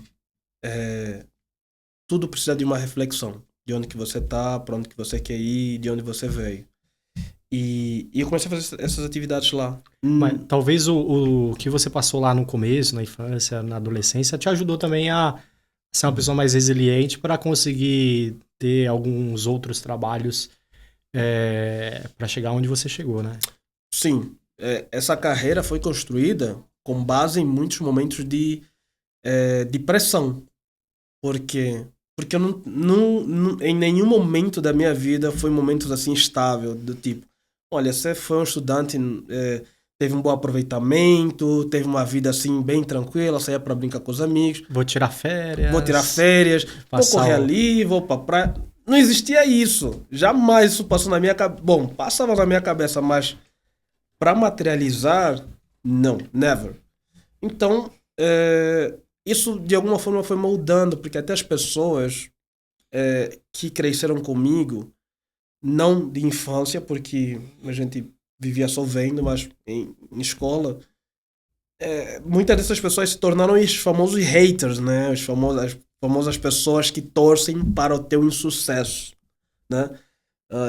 tudo precisa de uma reflexão. De onde que você tá, para onde que você quer ir, de onde você veio. E eu comecei a fazer essas atividades lá. Mas talvez o que você passou lá no começo, na infância, na adolescência, te ajudou também a ser uma pessoa mais resiliente para conseguir ter alguns outros trabalhos para chegar onde você chegou, né? Sim. Essa carreira foi construída com base em muitos momentos de pressão. Por quê? Porque eu em nenhum momento da minha vida foi momentos assim estável, do tipo, olha, você foi um estudante, teve um bom aproveitamento, teve uma vida assim bem tranquila, saía para brincar com os amigos, Vou tirar férias. vou tirar férias, vou correr ali, vou pra praia. Não existia isso. Jamais isso passou na minha cabeça. Bom, passava na minha cabeça, mas para materializar, não, never. Então, isso de alguma forma foi moldando, porque até as pessoas que cresceram comigo, não de infância, porque a gente vivia só vendo, mas em escola, muitas dessas pessoas se tornaram os famosos haters, né? As famosas pessoas que torcem para o teu insucesso, né?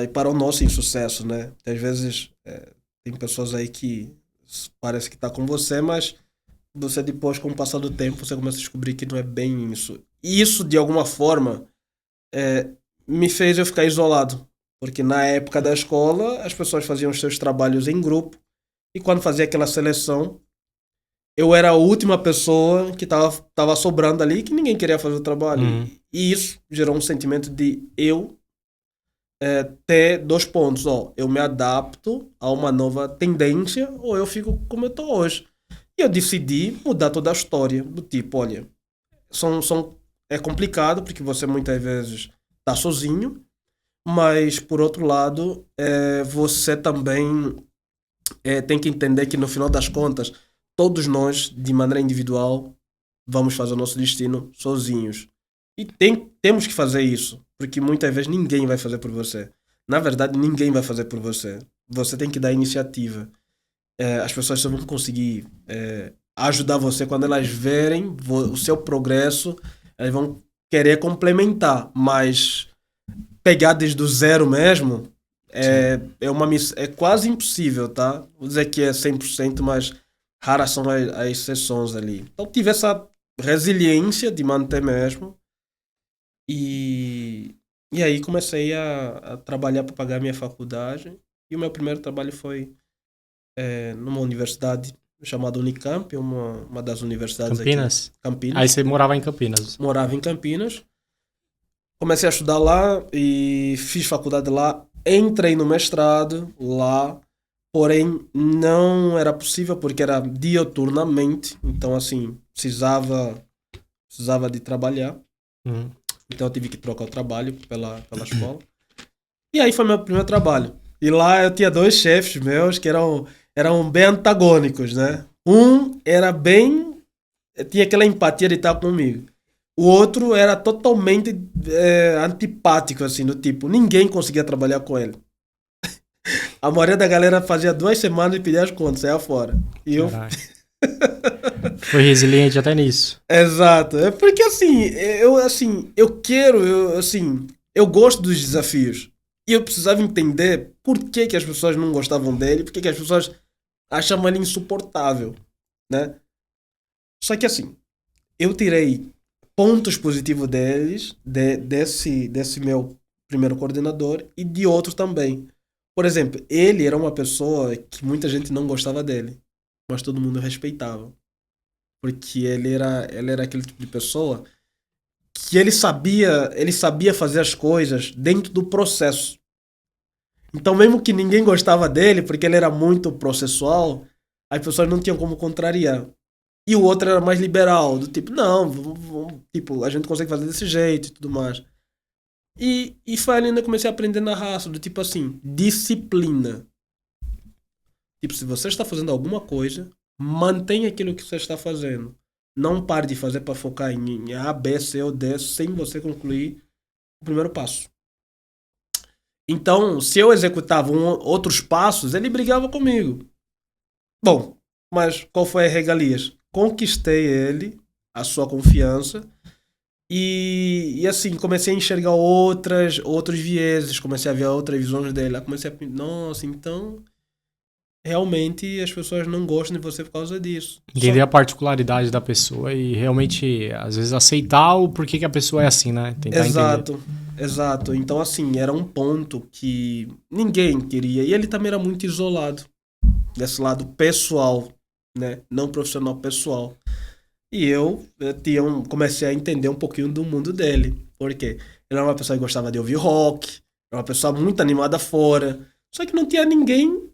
E para o nosso insucesso, né? Às vezes tem pessoas aí que parece que tá com você, mas você depois, com o passar do tempo, você começa a descobrir que não é bem isso. E isso, de alguma forma, me fez eu ficar isolado. Porque na época da escola, as pessoas faziam os seus trabalhos em grupo, e quando fazia aquela seleção, eu era a última pessoa que tava sobrando ali, que ninguém queria fazer o trabalho. Uhum. E isso gerou um sentimento de eu ter 2 pontos. Ó, eu me adapto a uma nova tendência ou eu fico como eu tô hoje. E eu decidi mudar toda a história. Do tipo, olha, é complicado porque você muitas vezes tá sozinho, mas por outro lado, você também tem que entender que no final das contas, todos nós, de maneira individual, vamos fazer o nosso destino sozinhos. E temos que fazer isso, porque muitas vezes ninguém vai fazer por você. Na verdade, ninguém vai fazer por você. Você tem que dar iniciativa. As pessoas só vão conseguir ajudar você quando elas verem o seu progresso, elas vão querer complementar, mas pegar desde o zero mesmo é quase impossível, tá? Vou dizer que é 100%, mas raras são as exceções ali. Então tive essa resiliência de manter mesmo e aí comecei a trabalhar para pagar minha faculdade e o meu primeiro trabalho foi numa universidade chamada Unicamp, uma das universidades Campinas? aqui. Campinas. Aí você morava em Campinas. Morava em Campinas. Comecei a estudar lá e fiz faculdade lá. Entrei no mestrado lá, porém não era possível porque era dioturnamente. Então, assim, precisava de trabalhar. Uhum. Então, eu tive que trocar o trabalho pela escola. E aí foi meu primeiro trabalho. E lá eu tinha 2 chefes meus que eram bem antagônicos, né? Um era tinha aquela empatia de estar comigo. O outro era totalmente antipático, assim, do tipo, ninguém conseguia trabalhar com ele. A maioria da galera fazia 2 semanas e pedia as contas, saia fora. E eu. Foi resiliente até nisso. Exato. É porque eu gosto dos desafios. E eu precisava entender por que, que as pessoas não gostavam dele, por que, que as pessoas achavam ele insuportável, né? Só que assim, eu tirei pontos positivos desse meu primeiro coordenador e de outros também. Por exemplo, ele era uma pessoa que muita gente não gostava dele, mas todo mundo respeitava. Porque ele era aquele tipo de pessoa que ele sabia fazer as coisas dentro do processo. Então, mesmo que ninguém gostava dele, porque ele era muito processual, as pessoas não tinham como contrariar. E o outro era mais liberal, do tipo, não, tipo, a gente consegue fazer desse jeito e tudo mais. E foi ali que eu comecei a aprender na raça, do tipo assim, disciplina. Tipo, se você está fazendo alguma coisa, mantenha aquilo que você está fazendo. Não pare de fazer para focar em A, B, C ou D sem você concluir o primeiro passo. Então, se eu executava outros passos, ele brigava comigo. Bom, mas qual foi a regalias? Conquistei ele, a sua confiança, e assim, comecei a enxergar outros vieses, comecei a ver outras visões dele. Comecei a pensar, nossa, então realmente as pessoas não gostam de você por causa disso. Entender a particularidade da pessoa e realmente, às vezes, aceitar o porquê que a pessoa é assim, né? Tentar entender. Exato. Então, assim, era um ponto que ninguém queria. E ele também era muito isolado desse lado pessoal, né? Não profissional, pessoal. E eu comecei a entender um pouquinho do mundo dele. Por quê? Ele era uma pessoa que gostava de ouvir rock, era uma pessoa muito animada fora. Só que não tinha ninguém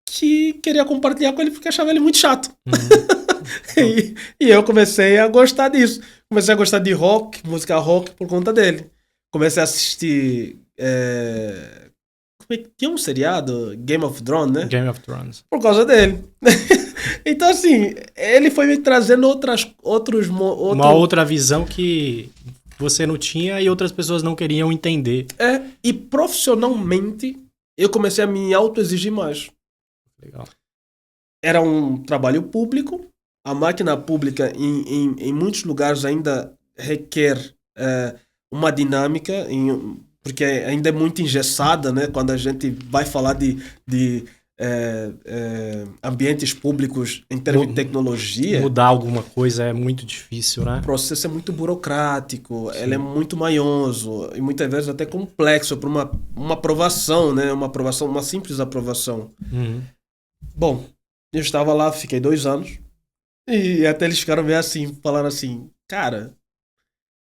que queria compartilhar com ele porque achava ele muito chato. E eu comecei a gostar disso. Comecei a gostar de rock, música rock, por conta dele. Comecei a assistir. Que é um seriado? Game of Thrones, né? Game of Thrones. Por causa dele. Então, assim, ele foi me trazendo uma outra visão que você não tinha e outras pessoas não queriam entender. E profissionalmente, eu comecei a me autoexigir mais. Legal. Era um trabalho público, a máquina pública em muitos lugares ainda requer uma dinâmica, porque ainda é muito engessada, né? Quando a gente vai falar de ambientes públicos em termos de tecnologia, Mudar alguma coisa é muito difícil, né? o processo é muito burocrático, Sim. ele é muito manhoso e muitas vezes até complexo para uma aprovação, né? Uma aprovação, uma simples aprovação. Uhum. Bom, eu estava lá, fiquei 2 anos e até eles ficaram meio assim, falaram assim, cara,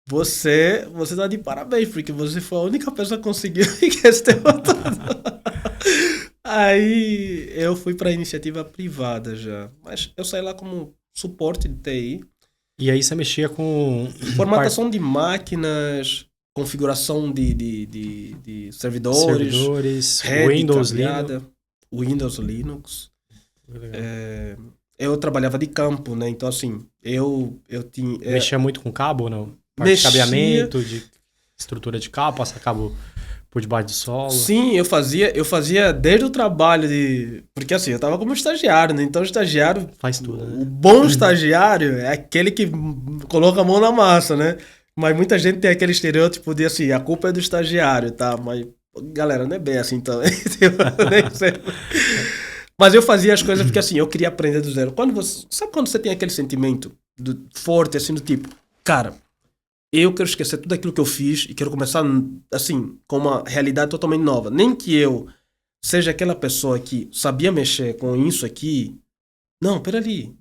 você tá de parabéns, porque você foi a única pessoa que conseguiu esse tema todo. Aí eu fui para a iniciativa privada já, mas eu saí lá como suporte de TI. E aí você mexia com... Formatação de máquinas, configuração de servidores, servidores, rede Windows, cableada, Windows, Linux. Legal. Eu trabalhava de campo, né? Então, assim, eu tinha... Mexia muito com cabo ou não? Parte de cabeamento, de estrutura de cabo, passar cabo por debaixo do solo. Sim, eu fazia desde o trabalho de... Porque assim, eu tava como estagiário, né? Então o estagiário... Faz tudo, né? O bom estagiário é aquele que coloca a mão na massa, né? Mas muita gente tem aquele estereótipo de assim, a culpa é do estagiário, tá? Mas, galera, não é bem assim também. Nem sempre. Mas eu fazia as coisas porque assim, eu queria aprender do zero. Sabe quando você tem aquele sentimento forte, assim, do tipo, cara, eu quero esquecer tudo aquilo que eu fiz e quero começar, assim, com uma realidade totalmente nova. Nem que eu seja aquela pessoa que sabia mexer com isso aqui. Não, peraí.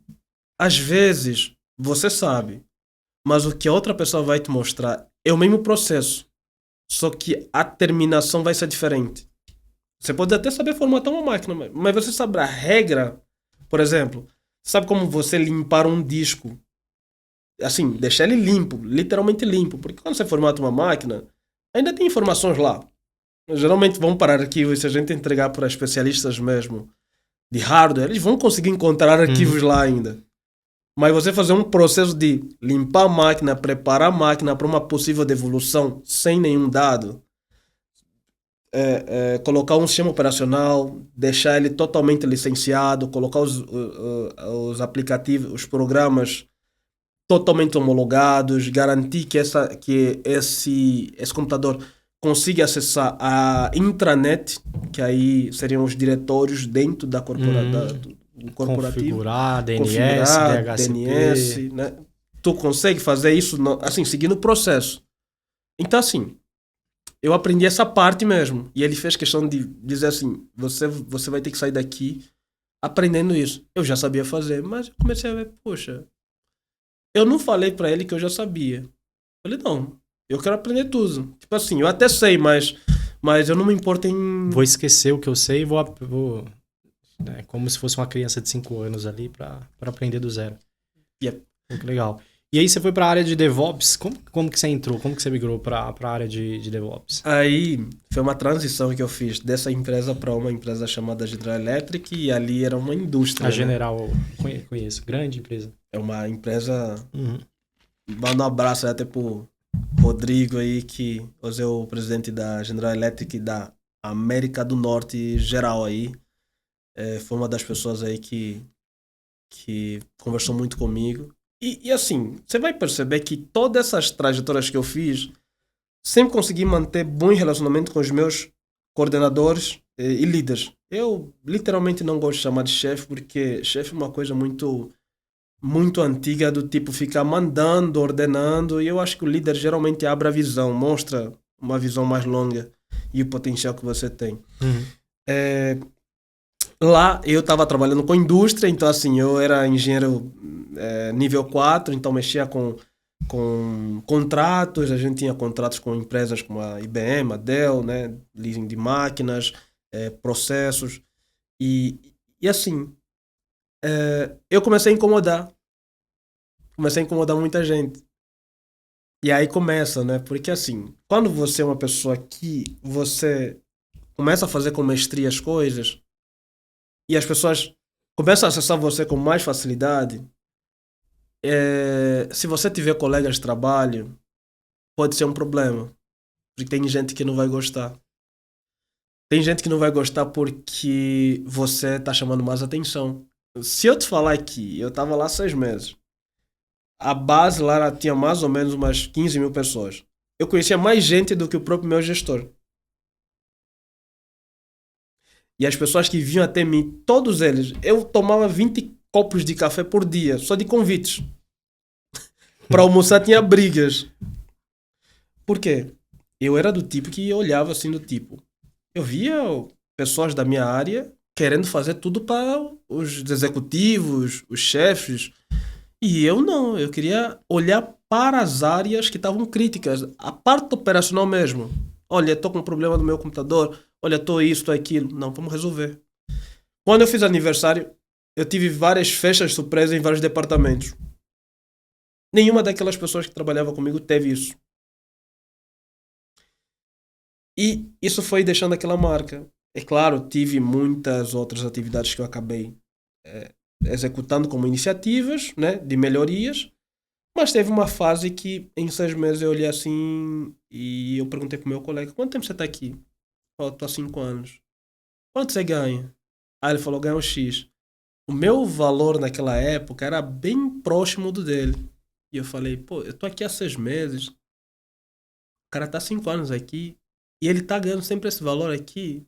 Às vezes, você sabe, mas o que a outra pessoa vai te mostrar é o mesmo processo. Só que a terminação vai ser diferente. Você pode até saber formatar uma máquina, mas você sabe a regra. Por exemplo, sabe como você limpar um disco? Assim, deixar ele limpo, literalmente limpo. Porque quando você formata uma máquina, ainda tem informações lá. Geralmente vão parar arquivos, se a gente entregar para especialistas mesmo de hardware, eles vão conseguir encontrar arquivos lá ainda. Mas você fazer um processo de limpar a máquina, preparar a máquina para uma possível devolução sem nenhum dado, colocar um sistema operacional, deixar ele totalmente licenciado, colocar os aplicativos, os programas totalmente homologados, garantir que esse computador consiga acessar a intranet, que aí seriam os diretórios dentro da corporativo. Configurar DNS, DHCP. né? Tu consegue fazer isso, assim, seguindo o processo. Então, assim, eu aprendi essa parte mesmo. E ele fez questão de dizer assim, você vai ter que sair daqui aprendendo isso. Eu já sabia fazer, mas eu comecei a ver, poxa, eu não falei pra ele que eu já sabia. Falei, não, eu quero aprender tudo. Tipo assim, eu até sei, mas eu não me importo em... Vou esquecer o que eu sei e vou como se fosse uma criança de 5 anos ali pra aprender do zero. Yep. Que legal. E aí você foi pra área de DevOps. Como que você entrou? Como que você migrou pra área de DevOps? Aí foi uma transição que eu fiz dessa empresa para uma empresa chamada General Electric, e ali era uma indústria. A General, conheço. Grande empresa. É uma empresa... Manda um abraço até pro Rodrigo aí, que hoje é o presidente da General Electric da América do Norte geral aí. Foi uma das pessoas aí que conversou muito comigo. E assim, você vai perceber que todas essas trajetórias que eu fiz, sempre consegui manter bom relacionamento com os meus coordenadores e líderes. Eu literalmente não gosto de chamar de chefe, porque chefe é uma coisa muito, muito antiga, do tipo ficar mandando, ordenando, e eu acho que o líder geralmente abre a visão, mostra uma visão mais longa e o potencial que você tem. Lá eu estava trabalhando com indústria, então assim, eu era engenheiro nível 4, então mexia com contratos, a gente tinha contratos com empresas como a IBM, a Dell, né, leasing de máquinas, processos, e assim, eu comecei a incomodar muita gente. E aí começa, né, porque assim, quando você é uma pessoa que você começa a fazer com maestria as coisas, e as pessoas começam a acessar você com mais facilidade, se você tiver colegas de trabalho, pode ser um problema. Porque tem gente que não vai gostar. Tem gente que não vai gostar porque você está chamando mais atenção. Se eu te falar que eu tava lá 6 meses, a base lá tinha mais ou menos umas 15 mil pessoas. Eu conhecia mais gente do que o próprio meu gestor. E as pessoas que vinham até mim, todos eles, eu tomava 20 copos de café por dia, só de convites. Para almoçar tinha brigas. Por quê? Eu era do tipo que olhava assim do tipo. Eu via pessoas da minha área querendo fazer tudo para os executivos, os chefes. E eu não, eu queria olhar para as áreas que estavam críticas, a parte operacional mesmo. Olha, estou com um problema no meu computador, olha, estou isso, estou aquilo. Não, vamos resolver. Quando eu fiz aniversário, eu tive várias festas surpresa em vários departamentos. Nenhuma daquelas pessoas que trabalhava comigo teve isso. E isso foi deixando aquela marca. É claro, tive muitas outras atividades que eu acabei executando como iniciativas, né, de melhorias, mas teve uma fase que em 6 meses eu olhei assim e eu perguntei pro meu colega, quanto tempo você está aqui? Eu estou há 5 anos. Quanto você ganha? Aí ele falou, ganha um X. O meu valor naquela época era bem próximo do dele. E eu falei, pô, eu tô aqui há 6 meses, o cara tá há 5 anos aqui, e ele tá ganhando sempre esse valor aqui,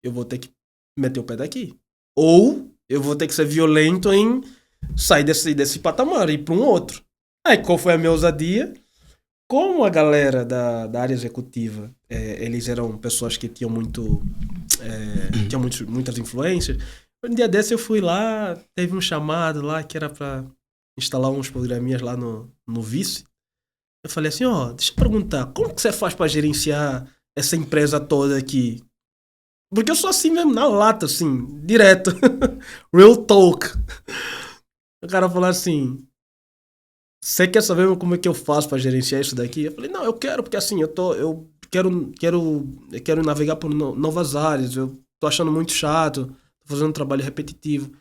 eu vou ter que meter o pé daqui. Ou eu vou ter que ser violento em sair desse patamar e ir para um outro. Aí qual foi a minha ousadia? Como a galera da área executiva, eles eram pessoas que tinham tinham muitas influências. Um dia desse eu fui lá, teve um chamado lá que era para instalar uns programinhas lá no Vice. Eu falei assim, ó, deixa eu perguntar, como que você faz para gerenciar essa empresa toda aqui? Porque eu sou assim mesmo, na lata, assim, direto. Real talk. O cara falou assim, você quer saber como é que eu faço para gerenciar isso daqui? Eu falei, não, eu quero, porque assim, eu quero navegar por novas áreas, eu tô achando muito chato, tô fazendo um trabalho repetitivo.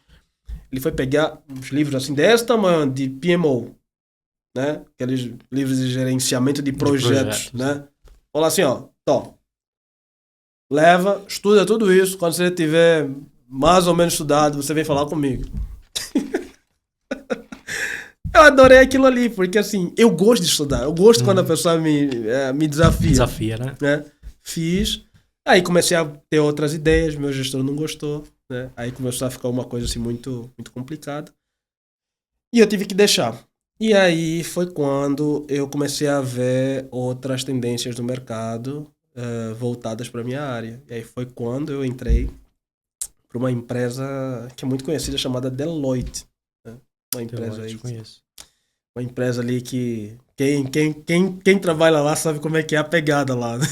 Ele foi pegar uns livros assim, desse tamanho, de PMO, né? Aqueles livros de gerenciamento de projetos, né? Falou assim, ó, tó, leva, estuda tudo isso, quando você tiver mais ou menos estudado, você vem falar comigo. Eu adorei aquilo ali, porque assim, eu gosto de estudar. Eu gosto quando a pessoa me desafia. Desafia, né? Fiz. Aí comecei a ter outras ideias, meu gestor não gostou, né? Aí começou a ficar uma coisa assim muito, muito complicada. E eu tive que deixar. E aí foi quando eu comecei a ver outras tendências do mercado voltadas para minha área. E aí foi quando eu entrei para uma empresa que é muito conhecida chamada Deloitte. Uma empresa aí. Conheço. Uma empresa ali que quem trabalha lá sabe como é que é a pegada lá. Né?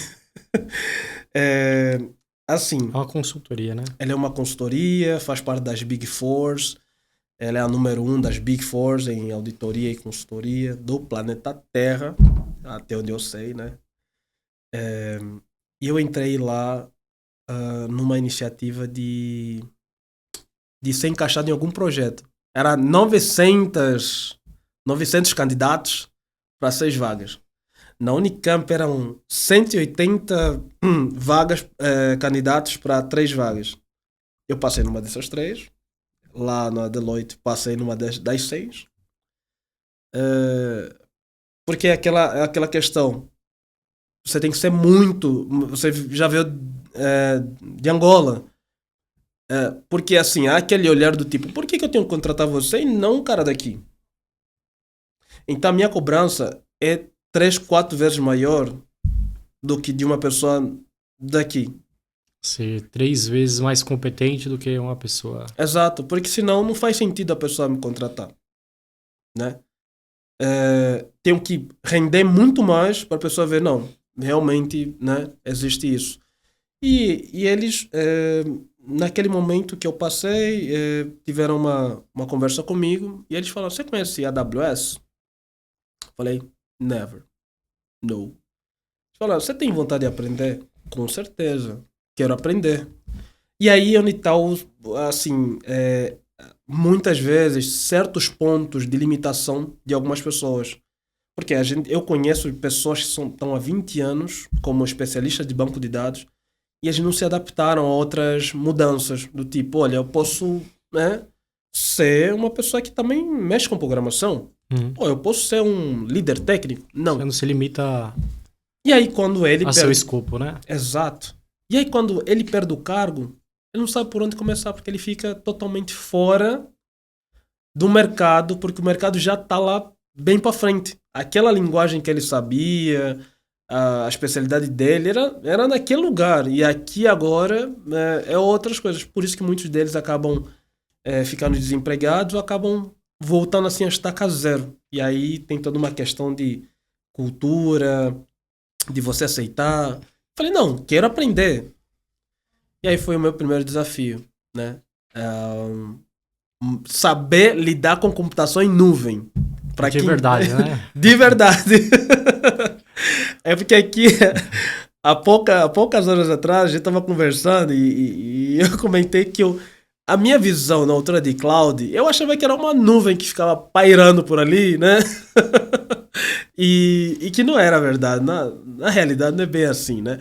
Assim. É uma consultoria, né? Ela é uma consultoria, faz parte das Big Fours. Ela é a número 1 das Big Fours em auditoria e consultoria do planeta Terra, até onde eu sei, né? E eu entrei lá numa iniciativa de ser encaixado em algum projeto. Era 900 candidatos para 6 vagas. Na Unicamp eram 180 vagas, candidatos para 3 vagas. Eu passei numa dessas 3. Lá na Deloitte passei numa das 6. Porque é aquela questão. Você tem que ser muito... Você já veio de Angola. Porque assim, há aquele olhar do tipo, por que eu tenho que contratar você e não um cara daqui? Então a minha cobrança é 3, 4 vezes maior do que de uma pessoa daqui. Ser 3 vezes mais competente do que uma pessoa. Exato, porque senão não faz sentido a pessoa me contratar. Né? Tenho que render muito mais para a pessoa ver, não, realmente, né, existe isso. E eles, naquele momento que eu passei, tiveram uma conversa comigo e eles falaram, você conhece a AWS? Falei, never. No. Eles falaram, você tem vontade de aprender? Com certeza. Quero aprender. E aí, onde está, assim, muitas vezes, certos pontos de limitação de algumas pessoas. Porque eu conheço pessoas que estão há 20 anos como especialistas de banco de dados e eles não se adaptaram a outras mudanças. Do tipo, olha, eu posso né, ser uma pessoa que também mexe com programação. Pô, eu posso ser um líder técnico? Não. Você não se limita E aí quando ele a seu escopo, né? Exato. E aí quando ele perde o cargo, ele não sabe por onde começar, porque ele fica totalmente fora do mercado, porque o mercado já está lá bem para frente. Aquela linguagem que ele sabia, a especialidade dele era naquele lugar. E aqui agora é outras coisas. Por isso que muitos deles acabam ficando desempregados ou acabam voltando assim a estaca zero. E aí tem toda uma questão de cultura, de você aceitar. Falei, não, quero aprender. E aí foi o meu primeiro desafio, né? Saber lidar com computação em nuvem. De verdade, né? De verdade. É porque aqui, há poucas horas atrás, a gente estava conversando e eu comentei que a minha visão na altura de cloud, eu achava que era uma nuvem que ficava pairando por ali, né? e que não era verdade. Na realidade, não é bem assim, né?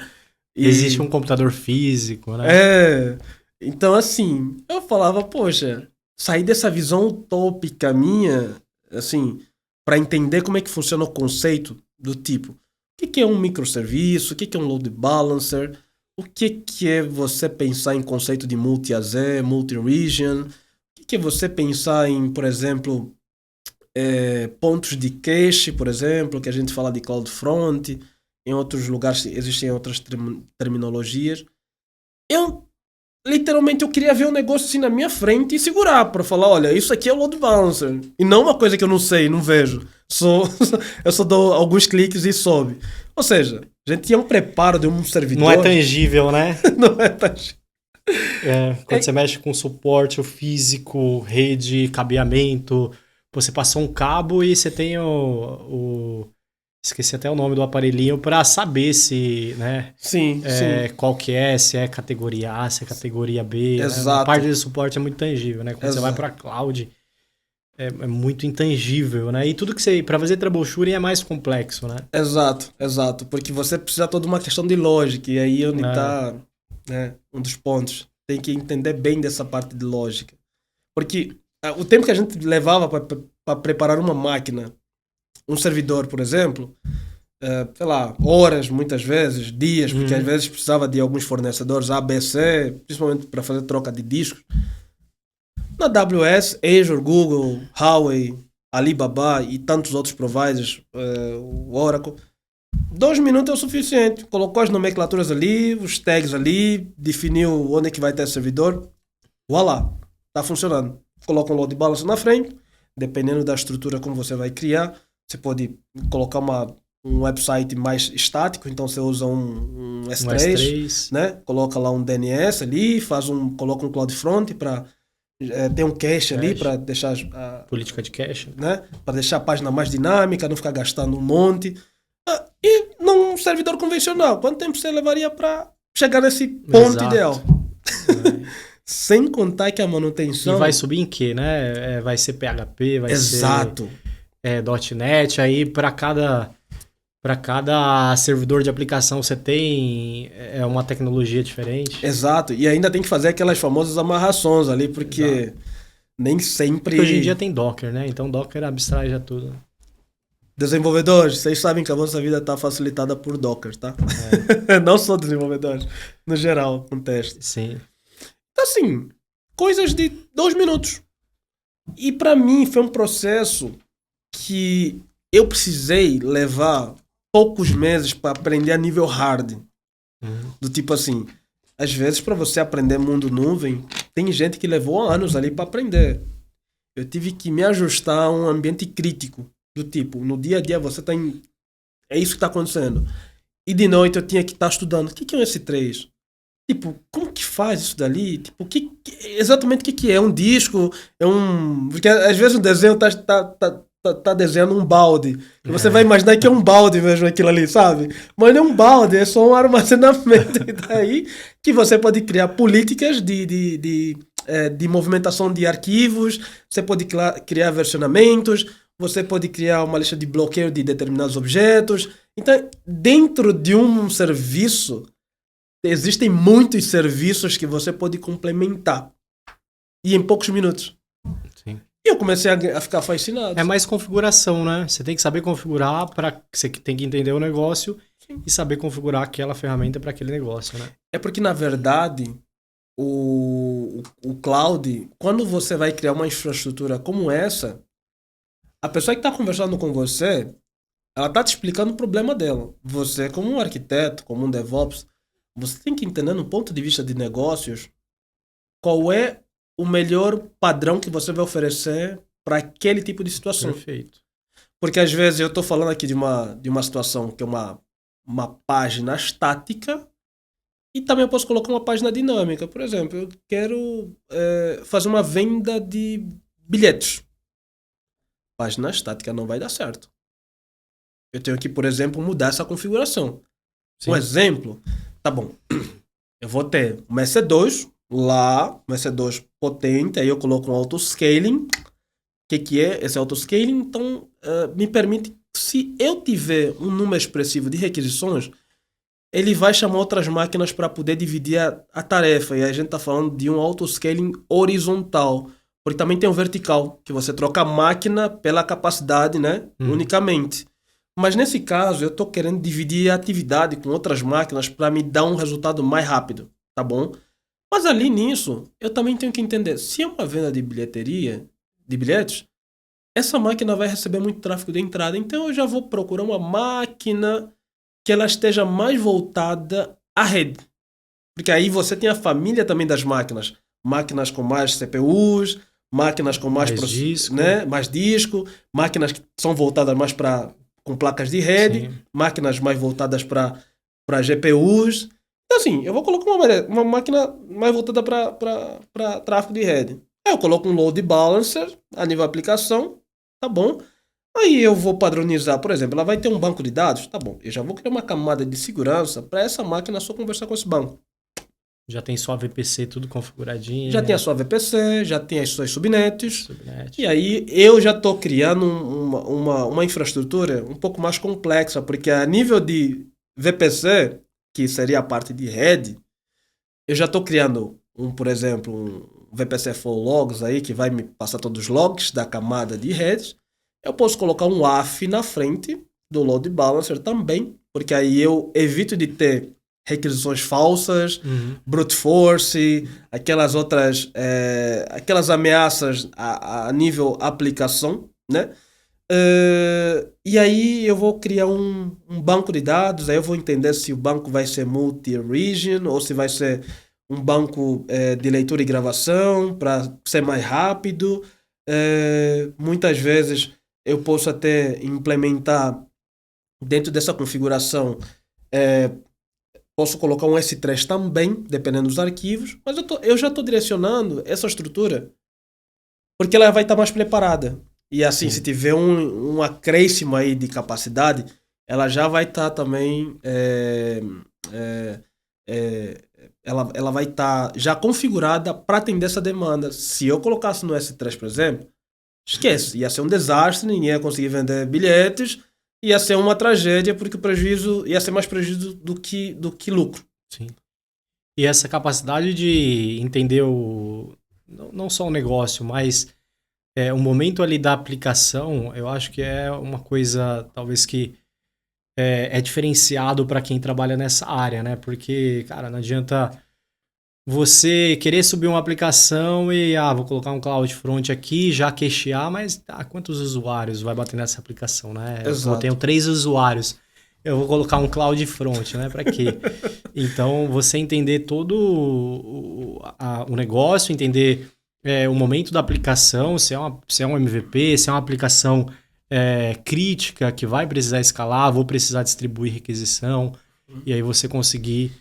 Existe um computador físico, né? Então, assim, eu falava, poxa, sair dessa visão utópica minha, assim, para entender como é que funciona o conceito do tipo, o que é um microserviço, o que é um load balancer, o que é você pensar em conceito de multi-AZ, multi-region, o que é você pensar em, por exemplo, pontos de cache, por exemplo, que a gente fala de CloudFront, em outros lugares existem outras terminologias. Literalmente eu queria ver o negócio assim na minha frente e segurar para falar, olha, isso aqui é o load balancer. E não uma coisa que eu não sei, não vejo. Eu só dou alguns cliques e sobe. Ou seja, a gente tinha um preparo de um servidor. Não é tangível, né? Não é tangível. Quando você mexe com suporte, o físico, rede, cabeamento, você passou um cabo e você tem esqueci até o nome do aparelhinho para saber se, né? Sim. Qual que se é categoria A, se é categoria B. Exato. Né? A parte de suporte é muito tangível, né? Quando você vai para cloud, é muito intangível, né? E tudo que você... Para fazer troubleshooting é mais complexo, né? Exato. Porque você precisa toda uma questão de lógica. E aí onde está, né, um dos pontos. Tem que entender bem dessa parte de lógica. Porque o tempo que a gente levava para preparar uma máquina, um servidor, por exemplo, sei lá, horas, muitas vezes, dias, porque às vezes precisava de alguns fornecedores A, B, C, principalmente para fazer troca de discos. Na AWS, Azure, Google, Huawei, Alibaba e tantos outros providers, o Oracle, 2 minutos é o suficiente. Colocou as nomenclaturas ali, os tags ali, definiu onde é que vai ter servidor. Voilá, está funcionando. Coloca um load balancer na frente, dependendo da estrutura como você vai criar. Você pode colocar um website mais estático, então você usa um S3, né? Coloca lá um DNS ali, coloca um CloudFront para ter um cache ali para deixar política de cache, né? Para deixar a página mais dinâmica, não ficar gastando um monte. E num servidor convencional, quanto tempo você levaria para chegar nesse ponto ideal? Sem contar que a manutenção... E vai subir em quê, né? Vai ser PHP, vai ser... .NET, aí para cada servidor de aplicação você tem uma tecnologia diferente. Exato, e ainda tem que fazer aquelas famosas amarrações ali, porque nem sempre... Porque hoje em dia tem Docker, né? Então Docker abstrai já tudo. Desenvolvedores, vocês sabem que a vossa vida está facilitada por Docker, tá? Não só desenvolvedores, no geral, contexto. Sim. Então, assim, coisas de 2 minutos. E para mim foi um processo que eu precisei levar poucos meses para aprender a nível hard. Do tipo assim, às vezes para você aprender mundo nuvem, tem gente que levou anos ali para aprender. Eu tive que me ajustar a um ambiente crítico. Do tipo, no dia a dia você tá em... É isso que está acontecendo. E de noite eu tinha que estar estudando. O que é um S3? Tipo, como que faz isso dali? Tipo, exatamente o que é? É um disco? É um... Porque às vezes o desenho tá desenhando um balde. E você vai imaginar que é um balde mesmo aquilo ali, sabe? Mas não é um balde, é só um armazenamento. E daí que você pode criar políticas de movimentação de arquivos, você pode criar versionamentos, você pode criar uma lista de bloqueio de determinados objetos. Então, dentro de um serviço, existem muitos serviços que você pode complementar. e em poucos minutos. Sim. E eu comecei a ficar fascinado. É mais configuração, né? Você tem que saber configurar, você tem que entender o negócio e saber configurar aquela ferramenta para aquele negócio, né? É porque, na verdade, o cloud, quando você vai criar uma infraestrutura como essa, a pessoa que está conversando com você, ela está te explicando o problema dela. Você, como um arquiteto, como um DevOps, você tem que entender, no ponto de vista de negócios, qual é o melhor padrão que você vai oferecer para aquele tipo de situação. Perfeito. Porque às vezes eu estou falando aqui de uma situação que é uma página estática e também eu posso colocar uma página dinâmica. Por exemplo, eu quero fazer uma venda de bilhetes. Página estática não vai dar certo. Eu tenho que, por exemplo, mudar essa configuração. Sim. Um exemplo, tá bom, eu vou ter um EC2 lá, um EC2 potente, aí eu coloco um autoscaling. O que é esse autoscaling? Então, me permite, se eu tiver um número expressivo de requisições, ele vai chamar outras máquinas para poder dividir a tarefa. E a gente está falando de um autoscaling horizontal. Porque também tem um vertical, que você troca a máquina pela capacidade, né? Unicamente. Mas nesse caso, eu estou querendo dividir a atividade com outras máquinas para me dar um resultado mais rápido, tá bom? Mas ali nisso, eu também tenho que entender, se é uma venda de bilheteria, de bilhetes, essa máquina vai receber muito tráfego de entrada. Então eu já vou procurar uma máquina que ela esteja mais voltada à rede. Porque aí você tem a família também das máquinas. Máquinas com mais CPUs, máquinas com mais disco. Né? Mais disco, máquinas que são voltadas mais com placas de rede, Sim. máquinas mais voltadas para GPUs. Então assim, eu vou colocar uma máquina mais voltada para tráfego de rede. Aí eu coloco um load balancer a nível aplicação, tá bom? Aí eu vou padronizar, por exemplo, ela vai ter um banco de dados, tá bom? Eu já vou criar uma camada de segurança para essa máquina só conversar com esse banco. Já tem sua VPC tudo configuradinho. Já tem a sua VPC, já tem as suas subnets. Subnet. E aí eu já estou criando uma infraestrutura um pouco mais complexa, porque a nível de VPC, que seria a parte de rede, eu já estou criando, por exemplo, um VPC for logs aí, que vai me passar todos os logs da camada de redes. Eu posso colocar um AF na frente do load balancer também, porque aí eu evito de ter requisições falsas, brute force, aquelas outras, aquelas ameaças a nível aplicação, né? E aí eu vou criar um banco de dados, aí eu vou entender se o banco vai ser multi-region ou se vai ser um banco de leitura e gravação para ser mais rápido. Muitas vezes eu posso até implementar dentro dessa configuração, posso colocar um S3 também, dependendo dos arquivos, mas eu já estou direcionando essa estrutura porque ela vai estar mais preparada. E assim, se tiver um acréscimo aí de capacidade, ela já vai estar também ela vai estar já configurada para atender essa demanda. Se eu colocasse no S3, por exemplo, esquece, ia ser um desastre, ninguém ia conseguir vender bilhetes, ia ser uma tragédia, porque o prejuízo ia ser mais prejuízo do que lucro. Sim. E essa capacidade de entender não só o negócio, mas o momento ali da aplicação, eu acho que é uma coisa, talvez, que é diferenciado para quem trabalha nessa área, né? Porque, cara, não adianta você querer subir uma aplicação e, vou colocar um CloudFront aqui, já cachear, mas quantos usuários vai bater nessa aplicação, né? Exato. Eu tenho 3 usuários, eu vou colocar um CloudFront, né? Para quê? Então, você entender todo o negócio, entender o momento da aplicação, se é um MVP, se é uma aplicação crítica que vai precisar escalar, vou precisar distribuir requisição, e aí você conseguir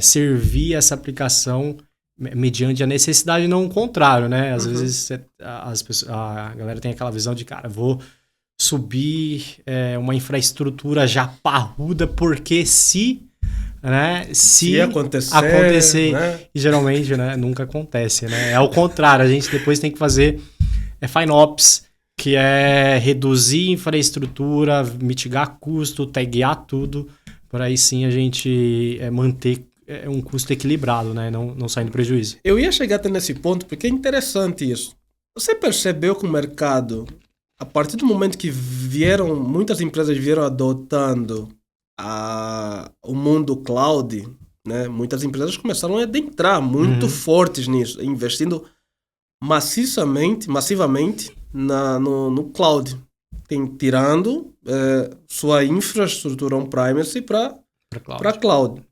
servir essa aplicação mediante a necessidade, não o contrário, né? Às vezes a galera tem aquela visão de, cara, vou subir uma infraestrutura já parruda, porque se acontecer né? E geralmente, né, nunca acontece, né? É ao contrário, a gente depois tem que fazer FinOps, que é reduzir infraestrutura, mitigar custo, taguear tudo, para aí sim a gente manter é um custo equilibrado, né? Não saindo prejuízo. Eu ia chegar até nesse ponto porque é interessante isso. Você percebeu que o mercado, a partir do momento que muitas empresas vieram adotando o mundo cloud, né? Muitas empresas começaram a adentrar muito fortes nisso, investindo massivamente no cloud, tirando sua infraestrutura on-premise para cloud.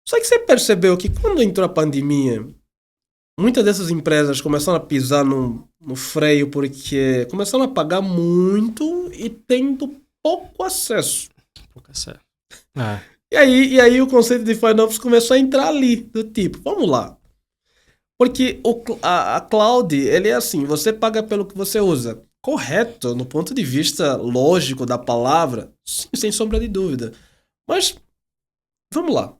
Só que você percebeu que quando entrou a pandemia, muitas dessas empresas começaram a pisar no freio porque começaram a pagar muito e tendo pouco acesso. E aí o conceito de FinOps começou a entrar ali, do tipo, vamos lá. Porque a cloud, ele é assim, você paga pelo que você usa. Correto, no ponto de vista lógico da palavra, sim, sem sombra de dúvida. Mas, vamos lá.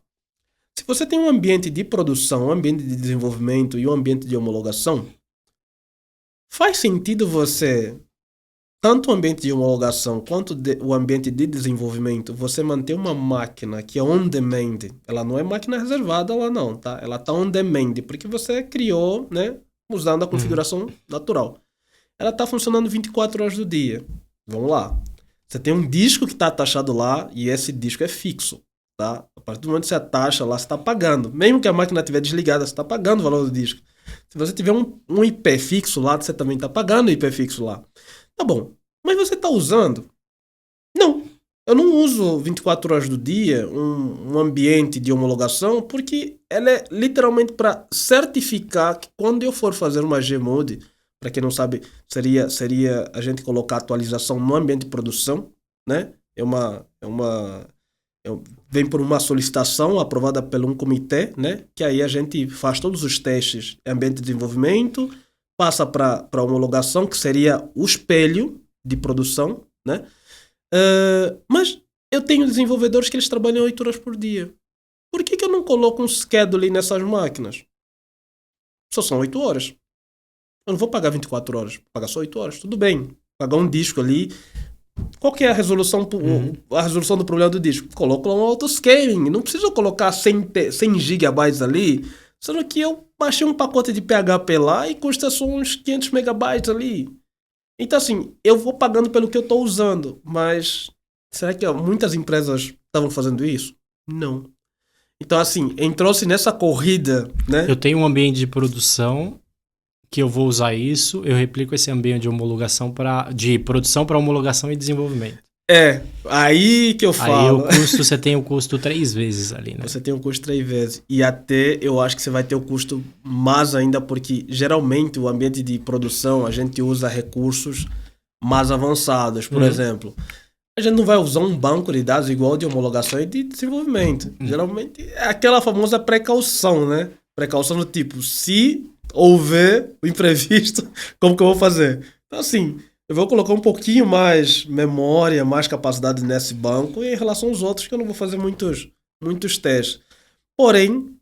Se você tem um ambiente de produção, um ambiente de desenvolvimento e um ambiente de homologação, faz sentido você, tanto o ambiente de homologação quanto o ambiente de desenvolvimento, você manter uma máquina que é on demand. Ela não é máquina reservada lá não, tá? Ela tá on demand, porque você criou, né, usando a configuração natural. Ela tá funcionando 24 horas do dia. Vamos lá. Você tem um disco que tá taxado lá e esse disco é fixo, tá? A partir do momento que você taxa lá, você está pagando. Mesmo que a máquina estiver desligada, você está pagando o valor do disco. Se você tiver um IP fixo lá, você também está pagando o IP fixo lá. Tá bom. Mas você está usando? Não. Eu não uso 24 horas do dia um ambiente de homologação porque ela é literalmente para certificar que quando eu for fazer uma Gmod, para quem não sabe, seria a gente colocar atualização no ambiente de produção, né? Vem por uma solicitação aprovada por um comitê, né? Que aí a gente faz todos os testes em ambiente de desenvolvimento, passa para homologação, que seria o espelho de produção, né? Mas eu tenho desenvolvedores que eles trabalham 8 horas por dia. Por que eu não coloco um schedule nessas máquinas? Só são 8 horas. Eu não vou pagar 24 horas, vou pagar só 8 horas. Tudo bem. Pagar um disco ali. Qual que é a resolução, a resolução do problema do disco? Coloco lá um autoscaling. Não preciso colocar 100 gigabytes ali, sendo que eu baixei um pacote de PHP lá e custa só uns 500 megabytes ali. Então, assim, eu vou pagando pelo que eu estou usando. Mas será que muitas empresas estavam fazendo isso? Não. Então, assim, entrou-se nessa corrida, né? Eu tenho um ambiente de produção que eu vou usar isso, eu replico esse ambiente de homologação de produção para homologação e desenvolvimento. Aí que eu falo. Aí você tem o custo 3 vezes ali, né? Você tem o custo 3 vezes. E até eu acho que você vai ter o custo mais ainda, porque geralmente o ambiente de produção a gente usa recursos mais avançados. Por exemplo, a gente não vai usar um banco de dados igual de homologação e de desenvolvimento. Geralmente é aquela famosa precaução, né? Precaução do tipo, se houver o imprevisto, como que eu vou fazer? Então, assim, eu vou colocar um pouquinho mais memória, mais capacidade nesse banco em relação aos outros, que eu não vou fazer muitos testes. Porém,